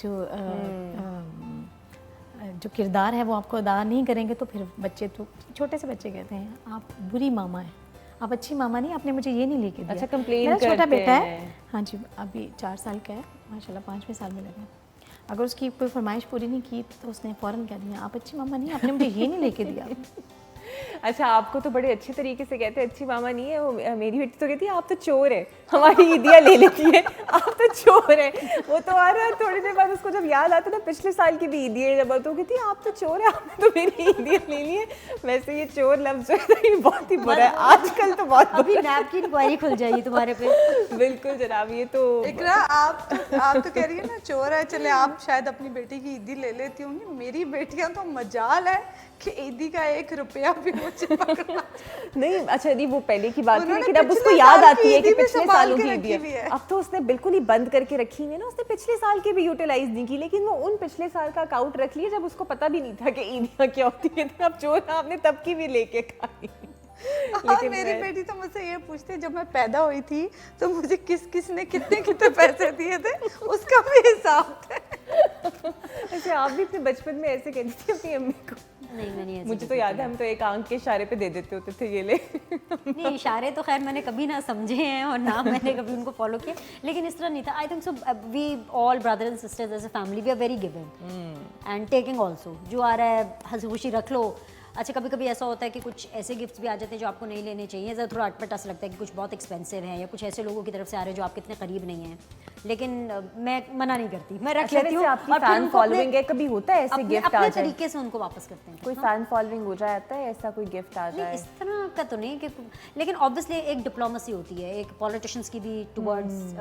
जो किरदार है वो आपको अदा नहीं करेंगे तो फिर बच्चे, तो छोटे से बच्चे कहते हैं आप बुरी मामा हैं, आप अच्छी मामा नहीं, आपने मुझे ये नहीं लेके दिया। अच्छा, कंप्लेन मेरा छोटा बेटा हैं। है, हाँ जी, अभी 4 साल का है माशाल्लाह, 5वें साल में लगा। अगर उसकी कोई फरमाइश पूरी नहीं की तो उसने फ़ौरन कह दिया आप अच्छी मामा नहीं, आपने मुझे ये नहीं लेके दिया। अच्छा, आपको तो बड़े अच्छे तरीके से कहते हैं अच्छी मामा नहीं है वो। मेरी बेटी तो कहती है आप तो चोर है, हमारी ईदियाँ ले लेती है, आप तो चोर है। वो तो आ रहा है थोड़ी देर बाद उसको जब याद आता है ना पिछले साल की भी ईदियाँ, जब तो कहती है आप तो चोर है, आपने तो मेरी ईदियाँ ले ली है। वैसे ये चोर लफ्ज जो है ये बहुत ही बुरा है आजकल, तो बहुत अभी नैप की इंक्वायरी खुल जाएगी तुम्हारे पे। बिल्कुल जनाब, ये तो इकरा आप तो कह रही है ना चोर है, चले आप शायद अपनी बेटी की ईदी ले लेती होंगी, मेरी बेटियां तो मजाल है कि ईदी का 1 रुपया भी मुझे पकड़ा नहीं। अच्छा नहीं, वो पहले की बात थी, उन्होंने लेकिन अब उसको पिछले याद साल आती की है कि ईदी भी पिछले संभाल सालों के की रखी ईदी हुई है। है। अब तो उसने बिल्कुल ही बंद करके रखी हुई है ना, उसने पिछले साल की भी यूटिलाइज नहीं की, लेकिन वो उन पिछले साल का अकाउंट रख लिया जब उसको पता भी नहीं था कि ईदियाँ क्या होती है। तो अब चोर आपने तब की भी लेके खाई। और मेरी बेटी तो मुझसे ये पूछती है जब मैं पैदा हुई थी तो मुझे किस किस ने कितने कितने पैसे दिए थे, उसका भी हिसाब था। ऐसे आप भी अपने बचपन में ऐसे कहती थी अपनी अम्मी को? नहीं, मैंने ऐसे मुझे तो याद है हम तो एक आंख के इशारे पे दे देते होते थे ये ले। नहीं, इशारे तो खैर मैंने कभी ना समझे हैं और ना मैंने कभी उनको फॉलो किया, लेकिन इस तरह नहीं था। I think so we all brother and sisters as a family we are very giving and taking also. जो आ रहा है हंसी खुशी रख लो। अच्छा, कभी कभी ऐसा होता है कि कुछ ऐसे गिफ्ट्स भी आ जाते हैं जो आपको नहीं लेने चाहिए, ज़रा थोड़ा अटपटा सा लगता है कि कुछ बहुत एक्सपेंसिव है या कुछ ऐसे लोगों की तरफ से आ रहे हैं जो आपके इतने करीब नहीं हैं, लेकिन मैं मना नहीं करती, मैं रख लेती हूँ। आपकी और फिर फैन उनको अपने- फॉलोइंग है, कभी होता है ऐसे गिफ्ट आ अपने जाए, तरीके से उनको वापस करते हैं। कोई फैन फॉलोइंग हो जाता है ऐसा, कोई गिफ्ट आ नहीं, जाए? इस तरह का तो नहीं कि, लेकिन ऑब्वियसली एक डिप्लोमेसी होती है, एक पॉलिटिशियंस की भी टुवर्ड्स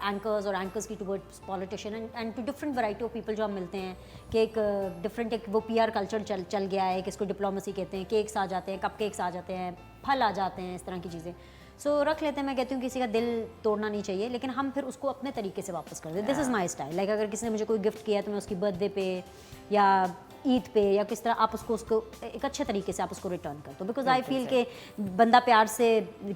एंकर्स और एंकर्स की towards politician and to different variety of people जो हम मिलते हैं कि एक डिफरेंट एक वो पीआर कल्चर चल गया है कि इसको डिप्लोमेसी कहते हैं। केक्स आ जाते हैं, कपकेक्स आ जाते हैं, फल आ जाते हैं, इस तरह की चीज़ें सो रख लेते हैं। मैं कहती हूँ किसी का दिल तोड़ना नहीं चाहिए, लेकिन हम फिर उसको अपने तरीके से वापस कर दें। This is my style. Like अगर किसी ने मुझे कोई गिफ्ट किया है तो मैं उसकी बर्थडे पे या ईद पे या किस तरह आप उसको एक अच्छे तरीके से आप उसको रिटर्न कर दो, बिकॉज आई फील कि बंदा प्यार से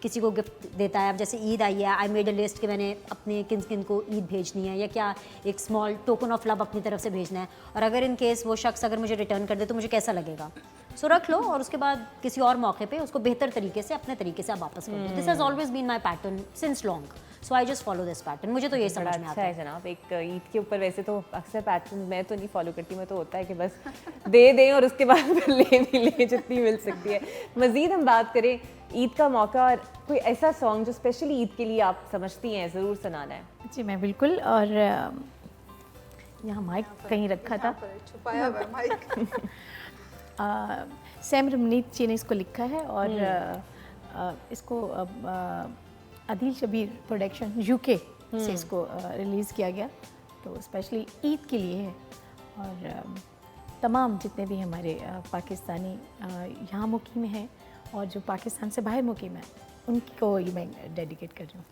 किसी को गिफ्ट देता है। अब जैसे ईद आई है, आई मेड अ लिस्ट कि मैंने अपने किन किन को ईद भेजनी है या क्या एक स्मॉल टोकन ऑफ लव अपनी तरफ से भेजना है, और अगर इन केस वो शख्स अगर मुझे रिटर्न कर दे तो मुझे कैसा लगेगा। सो रख लो और उसके बाद किसी और मौके पे उसको बेहतर तरीके से अपने तरीके से आप वापस कर दो। This has always been my pattern since long, so I just follow this pattern. मुझे तो ये बड़ा समझ में अच्छा आता है है। जनाब। एक ईद के ऊपर वैसे तो अक्सर पैटर्न मैं तो नहीं फॉलो करती, मैं तो होता है कि बस दे दें और उसके बाद फिर ले भी ले जितनी मिल सकती है। मज़ीद हम बात करें ईद का मौका और कोई ऐसा सॉन्ग जो स्पेशली ईद के लिए आप समझती हैं ज़रूर सुनाना है। जी मैं बिल्कुल। और यहाँ माइक कहीं रखा था, छुपाया हुआ है माइक। सैम रमनीत जी ने इसको लिखा है और इसको अदील शबीर प्रोडक्शन यूके से इसको रिलीज़ किया गया, तो स्पेशली ईद के लिए है। और तमाम जितने भी हमारे पाकिस्तानी यहाँ मुकीम हैं और जो पाकिस्तान से बाहर मुकीम हैं उनको ये मैं डेडिकेट कर रही हूँ।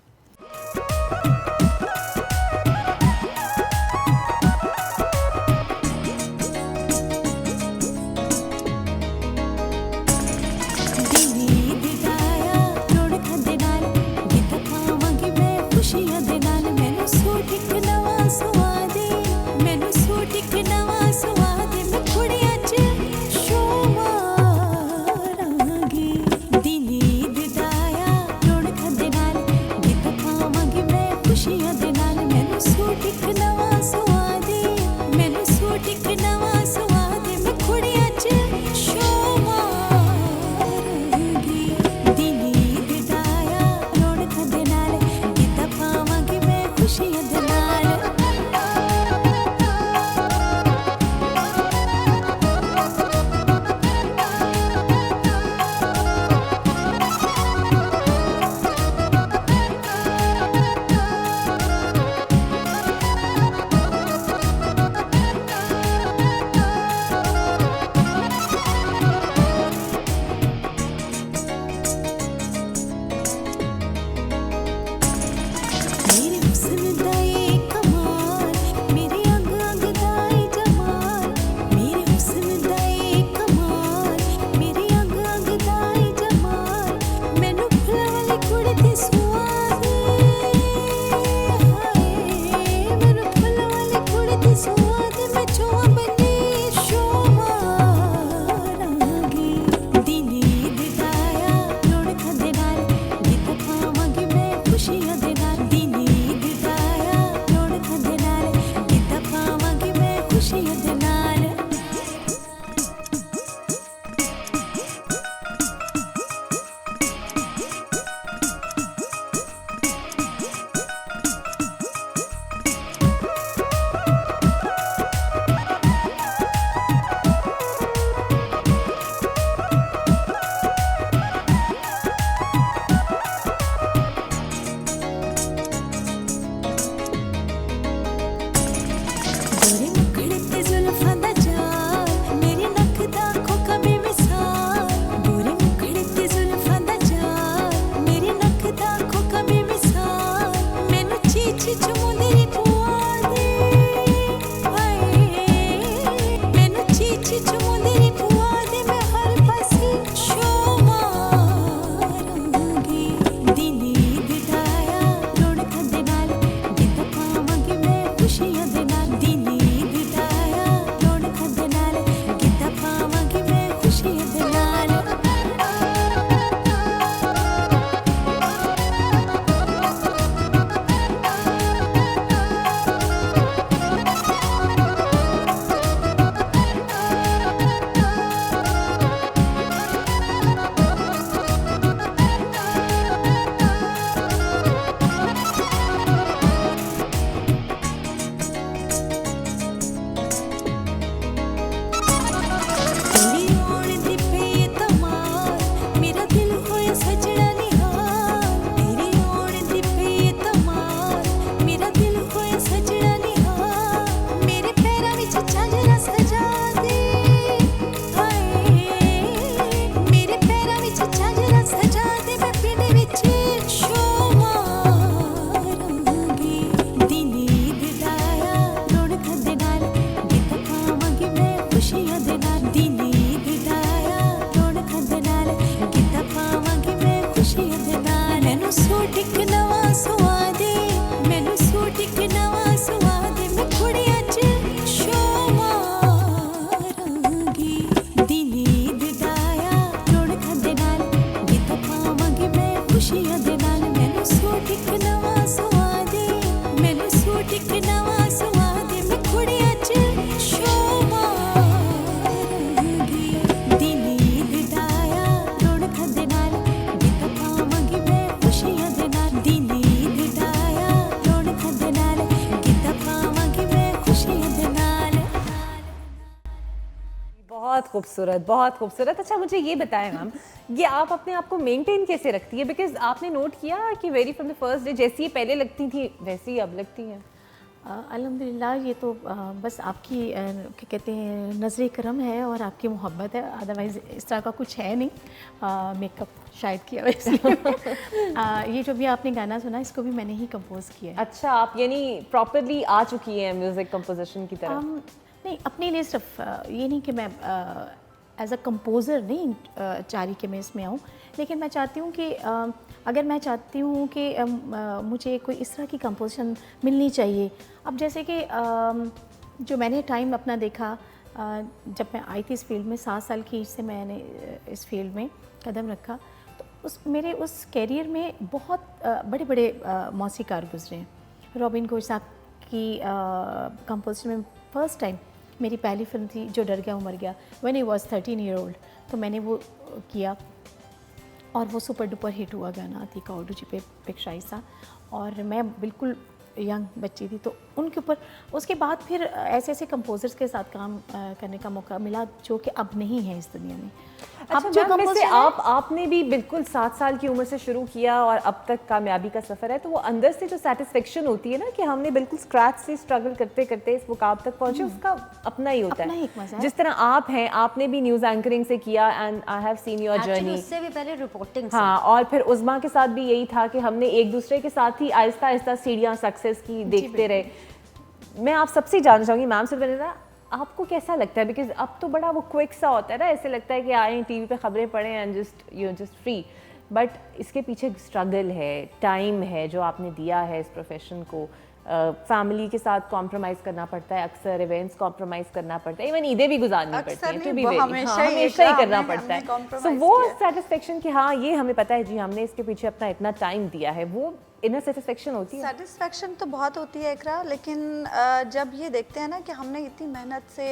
खूबसूरत, बहुत खूबसूरत। अच्छा मुझे ये बताएं मैम, ये आप अपने आप को मेंटेन कैसे रखती है? बिकॉज आपने नोट किया कि very from the first day जैसी ये पहले लगती थी वैसी अब लगती हैं। अल्हम्दुलिल्लाह, ये तो बस आपकी क्या कहते हैं नज़र करम है और आपकी मोहब्बत है, अदरवाइज़ इस तरह का कुछ है नहीं। मेकअप शायद किया वैसे। ये जो भी आपने गाना सुना इसको भी मैंने ही कंपोज किया है। अच्छा, आप यानी प्रॉपरली आ चुकी हैं म्यूज़िक कंपोजिशन की तरफ? नहीं, अपने लिए सिर्फ ये नहीं कि मैं एज अ कंपोज़र नहीं चाह के मैं इसमें आऊँ, लेकिन मैं चाहती हूँ कि अगर मैं चाहती हूँ कि मुझे कोई इस तरह की कंपोजिशन मिलनी चाहिए। अब जैसे कि जो मैंने टाइम अपना देखा, जब मैं आई थी इस फील्ड में 7 साल की एज से मैंने इस फील्ड में कदम रखा, तो मेरे उस कैरियर में बहुत बड़े बड़े मौसीकार गुजरे हैं। रॉबिन घोष साहब की कंपोजिशन में फर्स्ट टाइम मेरी पहली फिल्म थी जो डर गया वो मर गया, when I was 13 year old, तो मैंने वो किया और वो सुपर डुपर हिट हुआ गाना अतीका उर्दू जी पे पिक्शाई सा, और मैं बिल्कुल यंग बच्ची थी, तो उनके ऊपर उसके बाद फिर ऐसे ऐसे कंपोजर्स के साथ काम करने का मौका मिला जो कि अब नहीं है इस दुनिया में। अच्छा, अब जो मैम, वैसे कंपोजर आपने भी बिल्कुल 7 साल की उम्र से शुरू किया और अब तक कामयाबी का सफ़र है, तो वो अंदर से जो सेटिस्फेक्शन होती है ना कि हमने बिल्कुल स्क्रैच से स्ट्रगल करते करते इस मुकाम तक पहुंचे, उसका अपना ही होता अपना है। ही एक मज़ा है। जिस तरह आप हैं, आपने भी न्यूज़ एंकरिंग से किया and I have seen your actually journey. उससे भी पहले रिपोर्टिंग से। हाँ, और फिर उज़मा के साथ भी यही था कि हमने एक दूसरे के साथ ही आहिस्ता आहिस्ता सीढ़ियाँ सक्सेस की देखते रहे। मैं आप सबसे जानना चाहूँगी मैम से बनेगा, आपको कैसा लगता है? बिकॉज अब तो बड़ा वो क्विक सा होता है ना, ऐसे लगता है कि आए टीवी पे खबरें पढ़ें एंड जस्ट फ्री, बट इसके पीछे स्ट्रगल है, टाइम है जो आपने दिया है इस प्रोफेशन को। फैमिली के साथ कॉम्प्रोमाइज़ करना पड़ता है, अक्सर इवेंट्स कॉम्प्रोमाइज़ करना पड़ता है, इवन ईदें भी गुजारनी पड़ती हैं, नहीं, to be वो very, हमेशा हाँ, ही हमेशा ही करना हमने पड़ता है। compromise सो वो किया है। सेटिस्फेक्शन कि हाँ ये हमें पता है जी हमने इसके पीछे अपना इतना टाइम दिया है, वो इनर सेटिस्फेक्शन होती है। सेटिस्फेक्शन तो बहुत होती है इकरा, लेकिन जब ये देखते हैं ना कि हमने इतनी मेहनत से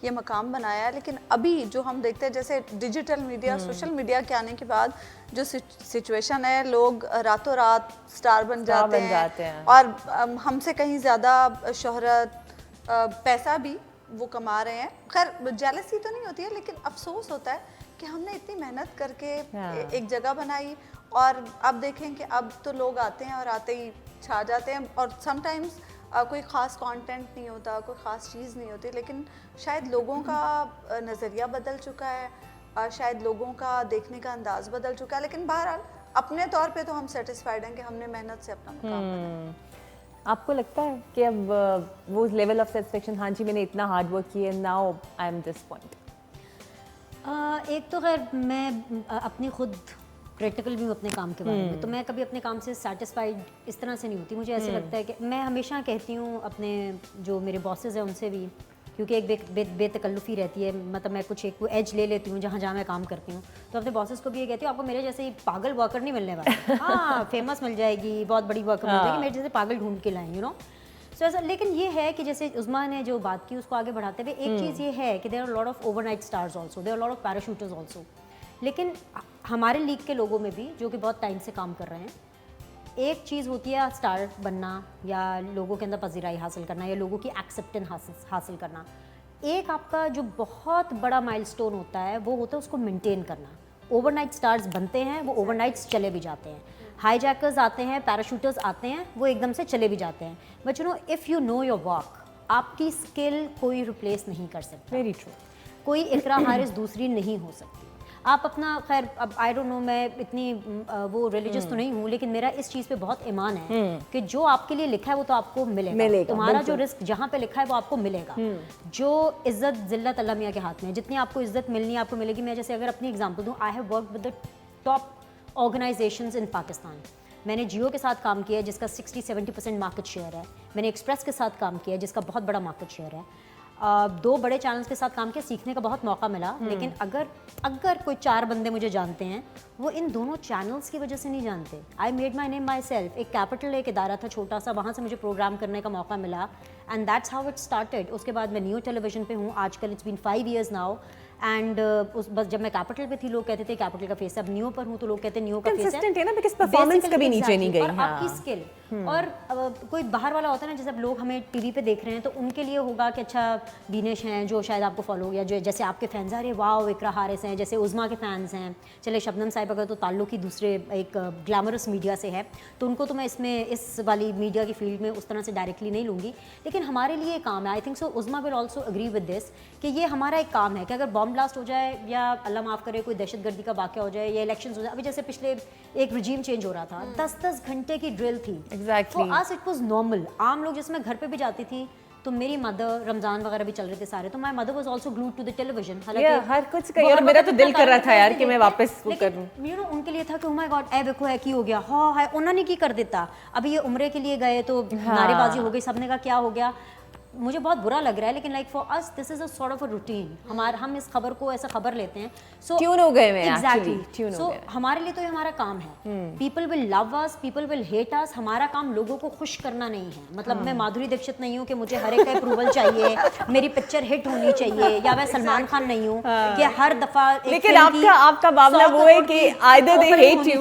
ये मकाम बनाया है, लेकिन अभी जो हम देखते हैं जैसे डिजिटल मीडिया, सोशल मीडिया के आने के बाद जो सिचुएशन है, लोग रातों रात स्टार बन जाते हैं और हमसे कहीं ज़्यादा शोहरत, पैसा भी वो कमा रहे हैं। खैर जेलसी तो नहीं होती है, लेकिन अफसोस होता है कि हमने इतनी मेहनत करके एक जगह बनाई और अब देखें कि अब तो लोग आते हैं और आते ही छा जाते हैं, और समटाइम्स कोई ख़ास कंटेंट नहीं होता, कोई ख़ास चीज़ नहीं होती, लेकिन शायद लोगों का नज़रिया बदल चुका है, शायद लोगों का देखने का अंदाज बदल चुका है, लेकिन बहरहाल अपने तौर पे तो हम सेटिस्फाइड हैं कि हमने मेहनत से अपना मुकाम बनाया। आपको लगता है कि अब वो लेवल ऑफ सेटिस्फेक्शन, हाँ जी मैंने इतना हार्ड वर्क किया, now I am this point? एक तो खैर मैं अपनी खुद क्रिटिकल भी हूँ अपने काम के बारे में, तो मैं कभी अपने काम से सेटिस्फाइड इस तरह से नहीं होती। मुझे ऐसे लगता है कि मैं हमेशा कहती हूँ अपने जो मेरे बॉसेस हैं उनसे भी, क्योंकि एक बेतकल्लुफ़ी रहती है, मतलब मैं कुछ एक एज ले लेती हूँ जहाँ जहाँ मैं काम करती हूँ, तो अपने बॉसेस को भी ये कहती हूँ आपको मेरे जैसे ही पागल वर्कर नहीं मिलने वाला। हाँ, फेमस मिल जाएगी, बहुत बड़ी वर्कर मिल जाएगी, मेरे जैसे पागल ढूंढ के लाएँ, यू नो। सो ऐसा, लेकिन ये है कि जैसे उज़मा ने जो बात की उसको आगे बढ़ाते हुए एक चीज़ ये है कि there are lot of overnight stars also, there are lot of parachuters also. लेकिन हमारे लीग के लोगों में भी जो कि बहुत टाइम से काम कर रहे हैं, एक चीज़ होती है स्टार बनना या लोगों के अंदर पजीराई हासिल करना या लोगों की एक्सेप्टेंस हासिल करना। एक आपका जो बहुत बड़ा माइलस्टोन होता है वो होता है उसको मेंटेन करना। ओवरनाइट स्टार्स बनते हैं, वो ओवरनाइट्स चले भी जाते हैं, हाईजैकर्स आते हैं, पैराशूटर्स आते हैं, वो एकदम से चले भी जाते हैं, but you know if you know your work, आपकी स्किल कोई रिप्लेस नहीं कर सकता। Very true. कोई इकरा हारिस दूसरी नहीं हो सकती। आप अपना, खैर अब आई डोंट नो, मैं इतनी वो रिलीजियस तो नहीं हूँ, लेकिन मेरा इस चीज़ पे बहुत ईमान है कि जो आपके लिए लिखा है वो तो आपको मिलेगा। तुम्हारा जो रिस्क जहाँ पे लिखा है वो आपको मिलेगा। जो इज्जत जिल्लत अल्लाह मियाँ के हाथ में है, जितनी आपको इज्जत मिलनी है आपको मिलेगी। मैं जैसे अगर अपनी एग्जांपल दूँ, I have worked with the top organisations इन पाकिस्तान। मैंने जियो के साथ काम किया है जिसका 60-70% मार्केट शेयर है। मैंने एक्सप्रेस के साथ काम किया है जिसका बहुत बड़ा मार्केट शेयर है। 2 बड़े चैनल्स के साथ काम किया, सीखने का बहुत मौका मिला। लेकिन अगर कोई 4 बंदे मुझे जानते हैं, वो इन दोनों चैनल्स की वजह से नहीं जानते। I made my name my self. एक कैपिटल एक इदारा था छोटा सा, वहाँ से मुझे प्रोग्राम करने का मौका मिला, and that's how it started. उसके बाद मैं न्यू टेलीविजन पे हूँ आजकल, it's been 5 years now. And बस जब मैं कैपिटल पे थी लोग कहते थे कैपिटल का फेस है, अब न्यू पर हूँ तो लोग कहते हैं न्यू का फेस है। कंसिस्टेंट है ना, बिकॉज़ परफॉर्मेंस कभी नीचे नहीं गई। और आपकी स्किल और कोई बाहर वाला होता है ना, जैसे अब लोग हमें टीवी पे देख रहे हैं तो उनके लिए होगा कि अच्छा बीनेश हैं जो शायद आपको फॉलो हो गया, जो जैसे आपके फैंस आ रहे वाओ इकरा हारिस हैं, जैसे उज़मा के फैंस हैं, चले शबनम साहिबा का तो ताल्लुक ही दूसरे एक ग्लैमरस मीडिया से है, तो उनको तो मैं इसमें इस वाली मीडिया की फील्ड में उस तरह से डायरेक्टली नहीं लूँगी, लेकिन हमारे लिए काम है। I think so Uzma will also agree with this कि ये हमारा एक काम है कि अगर बॉम्ब ब्लास्ट हो जाए या अल्लाह माफ़ करे कोई दहशतगर्दी का वाक़या हो जाए या इलेक्शन हो जाए, अभी जैसे पिछले एक रजीम चेंज हो रहा था, 10-10 घंटे की ड्रिल थी। Exactly. For us it was normal. आम लोग जिसमें घर पे भी जाती थी तो मेरी मदर, रमज़ान वगैरह भी चल रहे थे सारे, तो my mother was also glued to the television. हालांकि हर कुछ कहीं, और मेरा तो दिल कर रहा था यार कि मैं वापस वो करूं, यू नो उनके लिए था कि ओ माय गॉड ए देखो है की हो गया, हाँ है उन्होंने की कर देता। अभी ये उम्रे के लिए गए तो नारेबाजी हो गई, सबने कहा क्या हो गया, मुझे बहुत बुरा लग रहा है, लेकिन like for us this is a sort of a routine. हम इस खबर को ऐसा खबर लेते हैं, सो ट्यून हो गए मैं एग्जैक्टली, ट्यून हो सो गए। हमारे लिए तो ये हमारा काम है। People will love us, people will hate us, हमारा काम लोगों को खुश करना नहीं है। मतलब मैं माधुरी दीक्षित नहीं हूँ कि मुझे हर एक का अप्रूवल चाहिए, मेरी पिक्चर हिट होनी चाहिए, या मैं सलमान खान नहीं हूँ कि हर दफा। लेकिन आपका मामला वो है कि either they hate you,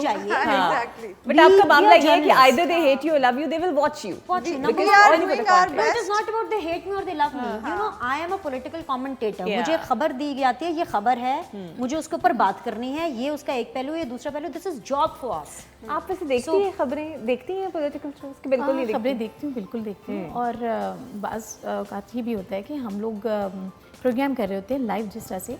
but आपका मामला ये है कि either they hate you, love you, they will watch you. It is not about they hate me or they love me. You know, I am a political commentator. मुझे खबर दी जाती है, ये खबर है, मुझे उसके ऊपर बात करनी है, ये उसका एक पहलू है, दूसरा पहलू, this is job for us. आप वैसे देखती हैं खबरें, देखती हैं पॉलिटिकल शोज की? बिल्कुल नहीं खबरें देखती हूँ, बिल्कुल देखती हूँ। और बाज़ औक़ात ये भी होता है कि हम लोग प्रोग्राम कर रहे होते हैं लाइव जिस तरह से,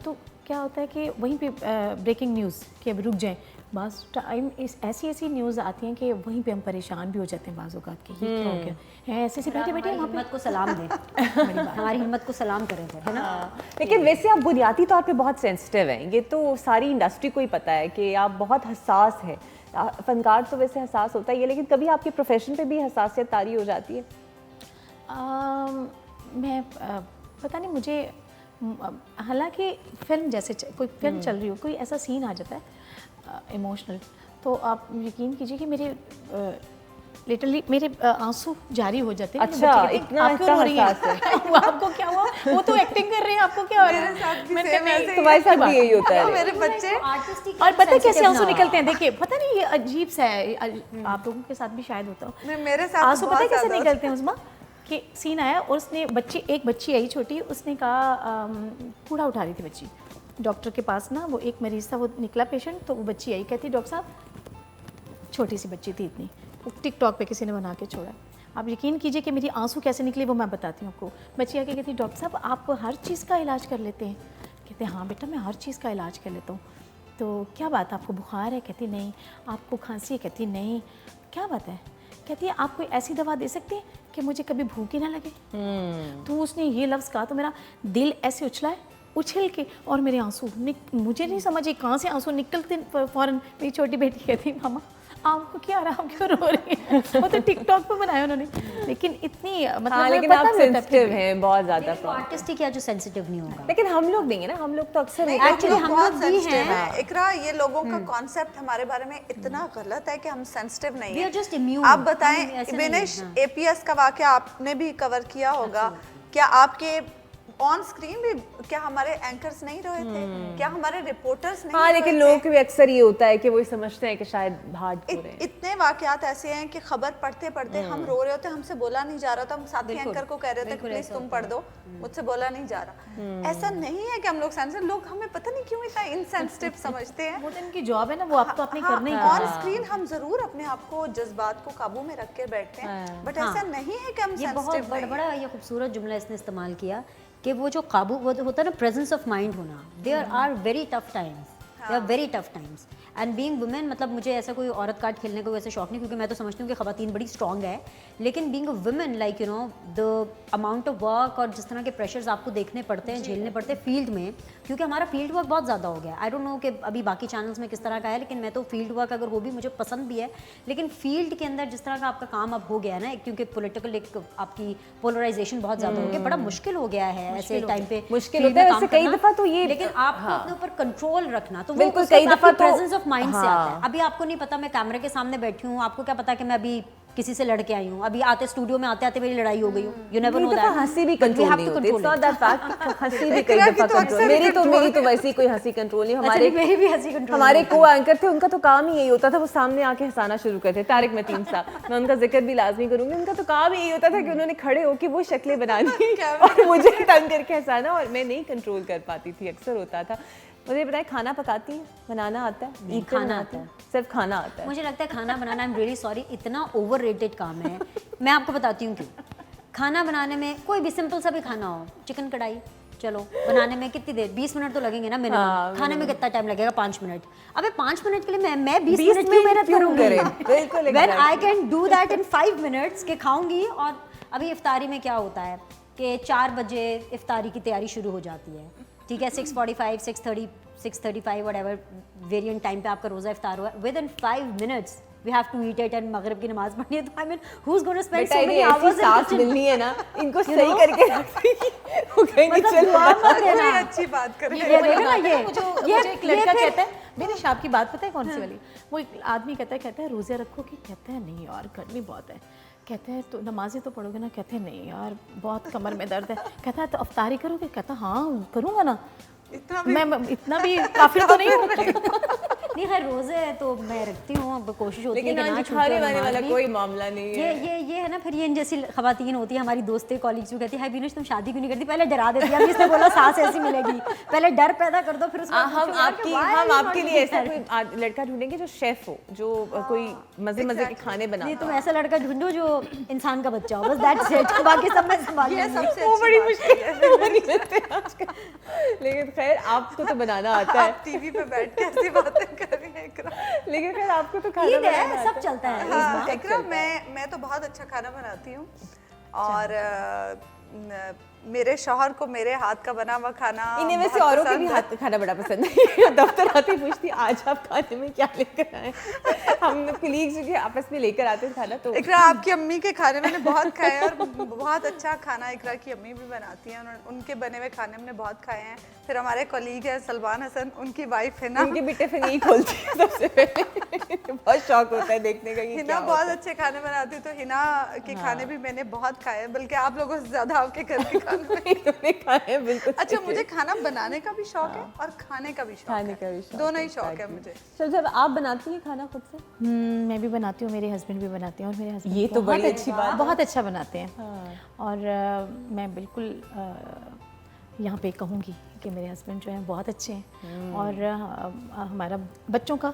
तो क्या होता है कि वहीं पे ब्रेकिंग न्यूज़ कि अब रुक जाएं, बस टाइम ऐसी न्यूज़ आती हैं कि वहीं पे हम परेशान भी हो जाते हैं बाज़ औक़ात कि ये क्या हो गया है, ऐसे बैठे वहाँ पे हिम्मत को सलाम दें, हमारी हिम्मत को सलाम करें थे, है ना। लेकिन वैसे आप बुनियादी तौर पे बहुत सेंसिटिव हैं, ये तो सारी इंडस्ट्री को ही पता है कि आप बहुत हसास हैं। फनकार तो वैसे हसास होता ही है, लेकिन कभी आपके प्रोफेशन पे भी हसासियत तारी हो जाती है? मैं पता नहीं, मुझे हालांकि फिल्म जैसे कोई फिल्म चल रही हो, कोई ऐसा सीन आ जाता है इमोशनल, तो आप यकीन कीजिए कि मेरे लिटरली मेरे आंसू जारी हो जाते हैं। अच्छा, इतना हसास है। आपको क्या हुआ? वो तो एक्टिंग कर रहे हैं, आपको क्या हो रहा है? तुम्हारे साथ भी यही होता है। मेरे बच्चे और पता है कैसे आंसू निकलते हैं? देखिए, पता नहीं, ये अजीब सा है, आप लोगों के साथ भी शायद होता हो। मेरे साथ आंसू पता है कैसे निकलते हैं उस्मा? कि सीन आया और उसने एक बच्ची आई छोटी, उसने कहा कूड़ा उठा रही थी बच्ची, डॉक्टर के पास ना, वो एक मरीज़ था, वो निकला पेशेंट, तो वो बच्ची आई, कहती डॉक्टर साहब, छोटी सी बच्ची थी इतनी, वो टिकटॉक पे किसी ने बना के छोड़ा। आप यकीन कीजिए कि मेरी आंसू कैसे निकले वो मैं बताती हूँ आपको। बच्ची आके कहती डॉक्टर साहब आप हर चीज़ का इलाज कर लेते हैं? कहते हाँ बेटा मैं हर चीज़ का इलाज कर लेता हूँ। तो क्या बात, आपको बुखार है? कहती नहीं। आपको खांसी है? कहती नहीं। क्या बात है? कहती है आप कोई ऐसी दवा दे सकते हैं कि मुझे कभी भूख ही ना लगे। तो उसने ये लफ्ज़ कहा तो मेरा दिल ऐसे उछला है, उछल के, और मेरे आंसू मुझे नहीं समझ कहाँ से आंसू निकलते। फ़ौरन मेरी छोटी बेटी कहती मामा आपको क्या रहा, आप क्यों रो रही हैं? वो तो टिकटॉक पे बनाया उन्होंने, लेकिन इतनी मतलब लेकिन आप सेंसिटिव हैं बहुत ज़्यादा। आर्टिस्ट ही क्या जो सेंसिटिव नहीं होगा, लेकिन हम लोग नहीं है ना, हम लोग तो अक्सर एक्चुअली हम लोग भी हैं। इकरा, ये लोगों का कॉन्सेप्ट हमारे बारे में इतना गलत है कि हम सेंसिटिव नहीं है। आप बताएं विनेश, एपीएस का वाकया आपने भी कवर किया होगा, क्या आपके ऑन स्क्रीन भी क्या हमारे एंकर्स नहीं रोए थे? क्या हमारे रिपोर्टर्स नहीं? हाँ, लेकिन लोगों को भी अक्सर ये होता है कि वो समझते हैं कि शायद हार्ड इतने वाकयात ऐसे हैं कि खबर पढ़ते पढ़ते हम रो रहे होते, हमसे बोला नहीं जा रहा था, हम साथी एंकर को कह रहे थे प्लीज तुम पढ़ दो, मुझसे बोला नहीं जा रहा। ऐसा नहीं है कि हम लोग सेंसिटिव, लोग हमें पता नहीं क्यों इतना इनसेंसिटिव समझते हैं। वो तो इनकी जॉब है ना, वो आपको अपनी करना ही। ऑन स्क्रीन हम जरूर अपने आप को, जज्बात को काबू में रख के बैठते हैं, बट ऐसा नहीं है कि हम सेंसिटिव नहीं। बड़ा ये खूबसूरत जुमला इसने इस्तेमाल किया कि वो जो काबू, वो होता है ना प्रेजेंस ऑफ माइंड होना। There are very tough times, there are very tough times and being women, मतलब मुझे ऐसा कोई औरत कार्ड खेलने का वैसे शौक नहीं, क्योंकि मैं तो समझती हूँ कि ख़वातीन बड़ी स्ट्रॉन्ग है, लेकिन being a women like you know the amount of work और जिस तरह के प्रेशर्स आपको देखने पड़ते हैं, झेलने पड़ते हैं फील्ड में, क्योंकि हमारा फील्ड वर्क बहुत ज़्यादा हो गया। आई डोंट नो कि अभी बाकी चैनल्स में किस तरह का है, लेकिन मैं तो फील्ड वर्क अगर वो भी मुझे पसंद भी है, लेकिन फील्ड के अंदर जिस तरह का आपका काम अब हो गया है ना, क्योंकि पॉलिटिकल एक आपकी पोलराइजेशन बहुत ज़्यादा हो गया, बड़ा मुश्किल हो गया है ऐसे टाइम पे, मुश्किल होता है वैसे कई दफ़ा तो ये, लेकिन आपको अपने ऊपर कंट्रोल रखना, तो बिल्कुल कई दफ़ा तो प्रेजेंस ऑफ माइंड से आता है। अभी आपको नहीं पता मैं कैमरे के सामने बैठी हूँ, आपको क्या पता कि मैं अभी किसी से लड़ के आई हूँ, अभी आते स्टूडियो में आते आते मेरी लड़ाई हो गई हो, यू नेवर नो दैट। हंसी भी कंट्रोल नहीं होती, इट्स नॉट दैट फैक्ट, हंसी भी कई दफा कंट्रोल, मेरी तो वैसी कोई हंसी कंट्रोल नहीं। हमारे मेरी भी हंसी कंट्रोल, हमारे को एंकर थे, उनका तो काम ही यही होता था, वो सामने आके हंसाना शुरू करते। तारिक मतीन साहब, मैं उनका जिक्र भी लाजमी करूंगी, उनका तो काम ही यही होता था कि उन्होंने खड़े होकर वो शक्लें बनानी और मुझे तंग करके हंसाना, और मैं नहीं कंट्रोल कर पाती थी, अक्सर होता था। मुझे बताए, खाना पकाती है, बनाना आता है? नहीं, खाना आता है, सिर्फ खाना आता है। मुझे लगता है खाना बनाना, आई एम रियली सॉरी, इतना ओवररेटेड काम है। मैं आपको बताती हूँ क्यों। खाना बनाने में कोई भी सिंपल सा भी खाना हो, चिकन कढ़ाई, चलो बनाने में कितनी देर, 20 मिनट तो लगेंगे ना मिनिमम। खाने में कितना टाइम लगेगा? 5 मिनट। अबे 5 मिनट के लिए मैं 20 मिनट क्यों मेहनत करूँगी? बिल्कुल, when I can do that in 5 minutes के खाऊंगी। और अभी इफ्तारी में क्या होता है कि 4 बजे इफ्तारी की तैयारी शुरू हो जाती है, ठीक है, 6:45, 6:30, 6:35 व्हाटएवर वेरिएंट टाइम पे आपका रोज़ा इफ्तार हुआ, within 5 minutes we have to eat it and मगरिब की नमाज पढ़नी है। तो I mean who is gonna spend so many hours सांस मिलनी है ना, इनको सही करके वो कहीं नहीं चल बड़ी अच्छी बात कर रहे हैं। ये देखो ना, ये मुझे एक लड़का कहता है, मेरे शाप की बात पता है कौन सी वाली, वो एक आदमी कहता है रोज़े रखो कि, कहता है नहीं यार गर्मी बहुत है, कहते हैं तो नमाज़ें तो पढ़ोगे ना, कहते हैं नहीं यार बहुत कमर में दर्द है, कहता है तो अफ्तारी करोगे, कहता हाँ करूँगा ना, मैं इतना भी काफिर तो नहीं हूँ। नहीं खैर रोज़े है तो मैं रखती हूँ, अब कोशिश होती है कि ना खाने वाने वाला कोई मामला नहीं है। ये है ना, फिर ये इन जैसी खवातीन होती है हमारी दोस्तें कॉलेज जो कहती है, हाय बीनश तुम शादी क्यों नहीं करती? पहले डरा देती है, अभी इसने बोला सास ऐसी मिलेगी, पहले डर पैदा कर दो, फिर हम आपके लिए ऐसा कोई लड़का ढूंढेंगे जो शेफ हो, जो कोई मजे मजे के खाने बनाता। नहीं, तुम ऐसा लड़का ढूंढो जो इंसान का बच्चा हो, बस दैट्स इट, बाकी सब मैं संभाल लूंगी। सबसे वो बड़ी मुश्किल है आजकल, लेकिन खैर आपको तो बनाना आता है। आप टीवी पे बैठ के ऐसी बातें कर रही हैं इकरा। लेकिन खैर आपको तो खाना ईद है, सब चलता है। हाँ, इकरा मैं तो बहुत अच्छा खाना बनाती हूँ, और मेरे शौहर को मेरे हाथ का बना हुआ खाना, इन्हें वैसे औरों के भी हाथ खाना बड़ा पसंद है। दफ्तर आते पूछती आज आप खाने में क्या लेकर आए, हम कलीग्स जो आपस में लेकर आते हैं खाना। तो इकरा आपकी अम्मी के खाने मैंने बहुत खाए हैं, और बहुत अच्छा खाना इकरा की अम्मी भी बनाती हैं, उनके बने हुए खाने हमने बहुत खाए हैं। फिर हमारे कलीग है सलमान हसन, उनकी वाइफ है ना, उनके बेटे फिर यही खोलती है सबसे पहले। बहुत शौक होता है देखने का। हिना बहुत अच्छे खाने बनाती है, तो हिना के खाने भी मैंने बहुत खाए हैं, बल्कि आप लोगों से ज्यादा आपके घर के खाने खाए बिल्कुल। अच्छा, मुझे खाना बनाने का भी शौक है और खाने का भी शौक है, दोनों ही शौक है मुझे। तो जब आप बनाती हैं खाना खुद से? मैं भी बनाती हूँ, मेरे हस्बैंड भी बनाते हैं, और मेरे हस्बैंड ये तो बड़ी अच्छी बात, बहुत अच्छा बनाते हैं। और मैं बिल्कुल यहाँ पे कहूँगी कि मेरे हस्बैंड जो हैं बहुत अच्छे हैं, और हमारा बच्चों का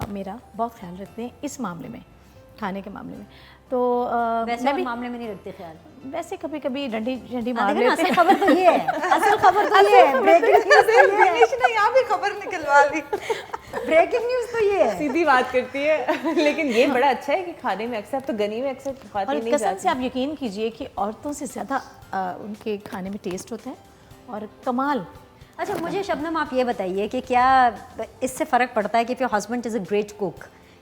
मेरा बहुत ख्याल रखते हैं इस मामले में, खाने के मामले में। तो वैसे मैं भी मामले में नहीं रखते ख्याल, वैसे कभी कभी डंडी मार देखो ना, लेते हैं। असल खबर तो ये है, असल खबर तो ये है, ब्रेकिंग न्यूज़ तो ये है, ने यहाँ भी खबर निकलवा ली। ब्रेकिंग न्यूज़ तो ये है, सीधी बात करती है। लेकिन ये बड़ा अच्छा है कि खाने में अक्सर, तो गनी में अक्सर खाती और नहीं कसम जाती। से आप यकीन कीजिए कि औरतों से ज़्यादा उनके खाने में टेस्ट होता है, और कमाल। अच्छा मुझे शबनम आप ये बताइए कि क्या इससे फ़र्क पड़ता है कि if your husband is a great cook,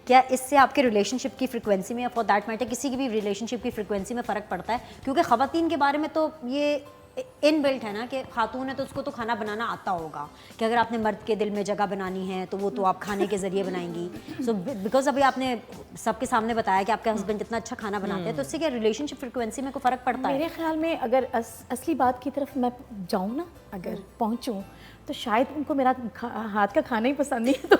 क्या इससे आपके रिलेशनशिप की फ्रिक्वेंसी में, या फॉर दैट मैटर किसी की भी रिलेशनशिप की फ्रिक्वेंसी में फ़र्क पड़ता है? क्योंकि ख़वातीन के बारे में तो ये इनबिल्ट है ना कि खातून है तो उसको तो खाना बनाना आता होगा, कि अगर आपने मर्द के दिल में जगह बनानी है तो वो तो आप खाने के ज़रिए बनाएंगी। सो बिकॉज अभी आपने सबके सामने बताया कि आपके हस्बैंड इतना अच्छा खाना बनाते हैं, तो उससे क्या रिलेशनशिप फ्रिक्वेंसी में कोई फ़र्क पड़ता है? मेरे ख्याल में अगर असली बात की तरफ मैं जाऊँ ना, अगर पहुँचूँ, तो शायद उनको मेरा हाथ का खाना ही पसंद नहीं है। तो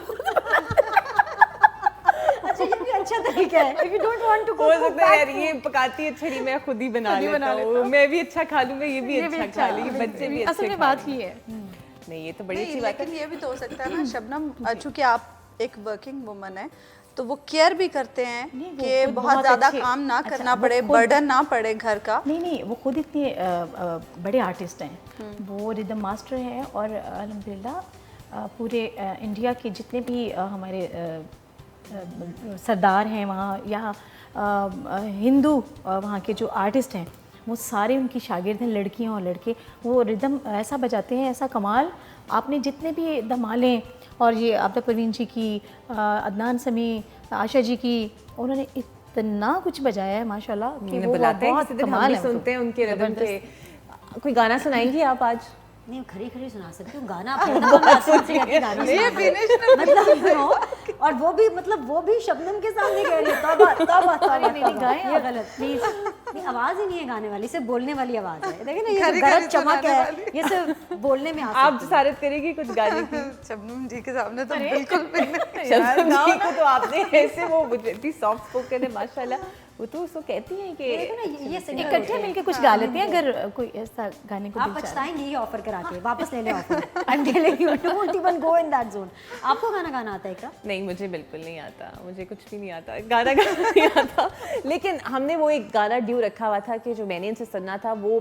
अच्छा तरीका है, if you don't want to हो सकता है यार ये पकाती है छड़ी, मैं खुद ही बना लेता हूँ, मैं भी अच्छा खा लूँगा, ये भी अच्छा खा लेंगे, बच्चे भी असल में बात ही है। नहीं ये तो बड़ी अच्छी बात है। लेकिन ये भी तो हो सकता है ना शबनम, चूंकि आप एक वर्किंग वुमन है, तो वो केयर भी करते हैं कि बहुत ज़्यादा काम ना करना पड़े, बर्डन ना पड़े घर का। नहीं, वो खुद इतने बड़े आर्टिस्ट हैं, वो रिदम मास्टर हैं, और अल्हम्दुलिल्लाह पूरे इंडिया के जितने भी हमारे सरदार हैं वहाँ, या हिंदू वहाँ के जो आर्टिस्ट हैं, वो सारे उनकी शागिर्द हैं, लड़कियाँ और लड़के। वो रिदम ऐसा बजाते हैं, ऐसा कमाल। आपने जितने भी धमालें, और ये आबिदा परवीन जी की, अदनान समी, आशा जी की, उन्होंने इतना कुछ बजाया है माशाल्लाह कि वो बहुत कमाल है। सुनते हैं उनके रिदम पे। कोई गाना सुनाएंगी आप आज? नहीं, खरी खरी सुना सकती हूँ गाना, मतलब और वो भी मतलब वो भी शबनम के सामने कह रही है तौबा तौबा तौबा नहीं गाएं ये गलत प्लीज नहीं आवाज ही नहीं है गाने वाली सिर्फ बोलने वाली आवाज है देखिए ना ये जो गरज चमक है ये सिर्फ बोलने में आ आप जिसारत करेगी कुछ गाने की? शबनम जी के सामने तो बिल्कुल भी नहीं। शबनम जी को तो आपने ऐसे वो इतनी सॉफ्ट स्पोकन है माशाल्लाह, वो तो उसको कहती हैं कि ये सिंगर इकट्ठे मिलके कुछ गा लेते हैं अगर कोई ऐसा गाने को आप दिल चाहे। पछताएंगे ये ऑफर करा के वापस ले ले offer I am telling you don't even go in that zone. आपको गाना गाना आता है क्या? नहीं मुझे बिल्कुल नहीं आता, मुझे कुछ भी नहीं आता, गाना गाना नहीं आता। लेकिन हमने वो एक गाना ड्यू रखा हुआ था कि जो मैंने इनसे सुनना था वो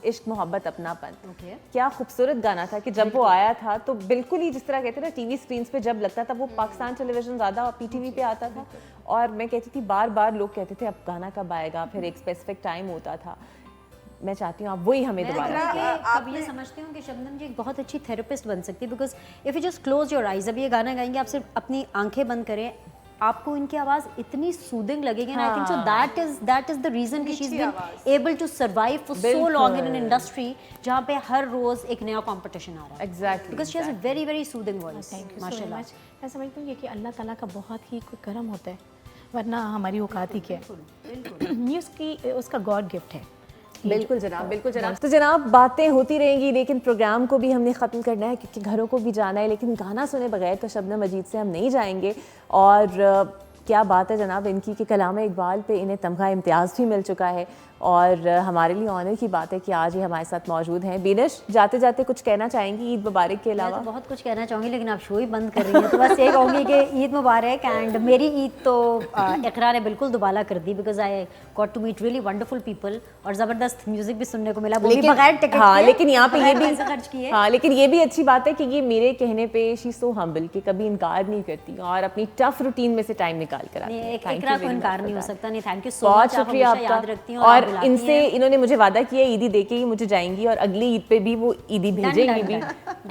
इश्क मोहब्बत अपनापन। Okay. क्या खूबसूरत गाना था कि जब वो आया था तो बिल्कुल ही जिस तरह कहते हैं ना टीवी स्क्रीन पे जब लगता था वो पाकिस्तान टेलीविजन ज़्यादा पीटीवी पे आता था और मैं कहती थी बार बार लोग कहते थे अब गाना कब आएगा, फिर एक स्पेसिफिक टाइम होता था। मैं चाहती हूँ आप वही हमें दोबारा आप ये समझते हो कि शबनम जी एक बहुत अच्छी थेरेपिस्ट बन सकती है because if you just close your eyes, अब ये गाना गाएंगे आप सिर्फ अपनी आंखें बंद करें, आपको इनकी आवाज इतनी सूदिंग लगेगी ना। I think so that is the reason कि she is been able to survive for so long in an industry जहाँ पे हर रोज एक नया कंपटीशन आ रहा है। Exactly because she has a very very soothing voice. Thank you so much. मैं समझती हूँ कि अल्लाह ताला का बहुत ही कोई करम होता है, वरना हमारी औकात ही क्या है। म्यूज़िक की उसका गॉड गिफ्ट है। बिल्कुल जनाब, बिल्कुल जनाब। तो जनाब बातें होती रहेंगी लेकिन प्रोग्राम को भी हमने ख़त्म करना है क्योंकि घरों को भी जाना है, लेकिन गाना सुने बगैर तो शबनम मजीद से हम नहीं जाएंगे। और क्या बात है जनाब इनकी कि कलाम इकबाल पे इन्हें तमगा इम्तियाज़ भी मिल चुका है और हमारे लिए ऑनर की बात है कि आज ये हमारे साथ मौजूद हैं। बीनश जाते जाते कुछ कहना चाहेंगी ईद मुबारक के अलावा? मैं तो बहुत कुछ कहना चाहूँगी लेकिन आप शो ही बंद कर रही हैं, तो बस ये कहूँगी कि ईद मुबारक। एंड मेरी ईद तो इकरा ने बिल्कुल दुबाला कर दी because I got to meet really wonderful people और ज़बरदस्त म्यूजिक भी सुनने को मिला, वो भी बगैर टिकट हाँ, लेकिन यहाँ पे ये भी पैसे खर्च किए। हाँ, लेकिन ये भी अच्छी बात है कि ये मेरे कहने पे शी सो हम्बल कि कभी इनकार नहीं करती और अपनी टफ रूटीन में से टाइम निकाल कर आती है। इकरा को इनकार नहीं हो सकता। नहीं, थैंक यू सो बहुत मच, आप शुक्रिया हमेशा आपका। याद रखती हैं और बुलाती इनसे हैं। इन्होंने मुझे वादा किया ईदी देके ही मुझे जाएंगी और अगली ईद पे भी वो ईदी भेजेंगी भी।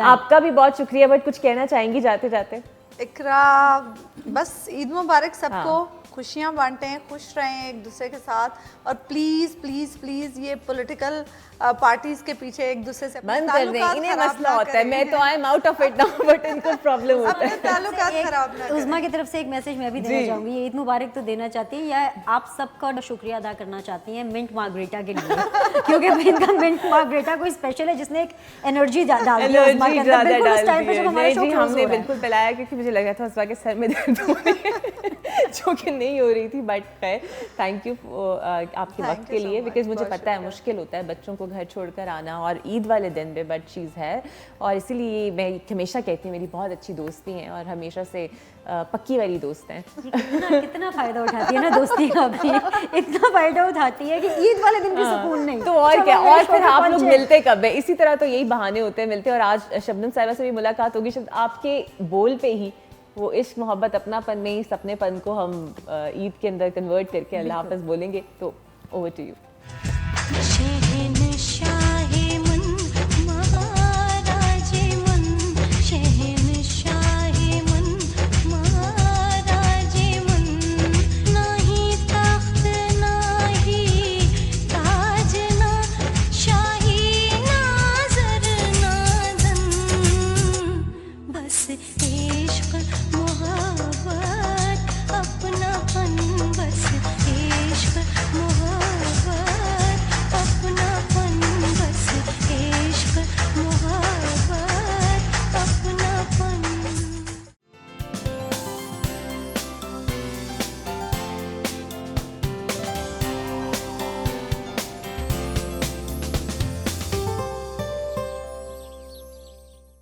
आपका भी बहुत शुक्रिया, बट कुछ कहना चाहेंगी जाते जाते? इकरा बस ईद मुबारक सबको, खुशियाँ बांटें, खुश रहें एक दूसरे के साथ और प्लीज़ प्लीज़ प्लीज़ ये पॉलिटिकल पार्टीज के पीछे एक दूसरे से बंद कर दें, इन्हें मसला होता है। मैं तो I am out of it now but इनको प्रॉब्लम होता अपने है। ताल्लुकात खराब ना करें। उज़मा की तरफ से एक मैसेज मैं भी देना चाहूँगी, ये ईद मुबारक तो देना चाहती हैं या आप सबका शुक्रिया अदा करना चाहती हैं मिंट मार्गरेटा के लिए क्योंकि इनका मिंट मार्गरेटा कोई स्पेशल है जिसने एक एनर्जी डाल दी है उज़मा के अंदर। ज़्यादा बिल्कुल उस डाल टाइम पे दी जब है। हमारा नहीं शो जी, क्लोज हमने हो रहा है। बिल्कुल पिलाया क्योंकि मुझे लग रहा था उसका के सर में दर्द हो रही है जो कि नहीं हो रही थी। बट खैर थैंक यू आपके वक्त के लिए, बिकॉज मुझे पता है मुश्किल होता है बच्चों को घर छोड़कर आना और ईद वाले दिन पे, बट चीज़ है और इसीलिए मैं हमेशा कहती हूँ मेरी बहुत अच्छी दोस्त भी हैं और हमेशा से पक्की वाली दोस्त हैं। कितना फ़ायदा उठाती है ना दोस्ती का भी, इतना फ़ायदा उठाती है कि ईद वाले दिन भी सुकून नहीं। तो और क्या, और फिर आप लोग मिलते कब है? इसी तरह तो यही बहाने होते हैं मिलते। और आज शबनम साहिबा से भी मुलाकात होगी, शायद आपके बोल पे ही वो इश्क मोहब्बत अपनापन में ही सपनेपन को हम ईद के अंदर कन्वर्ट करके अल्लाह हाफ़िज़ बोलेंगे। तो ओवर टू यू। बस इश्क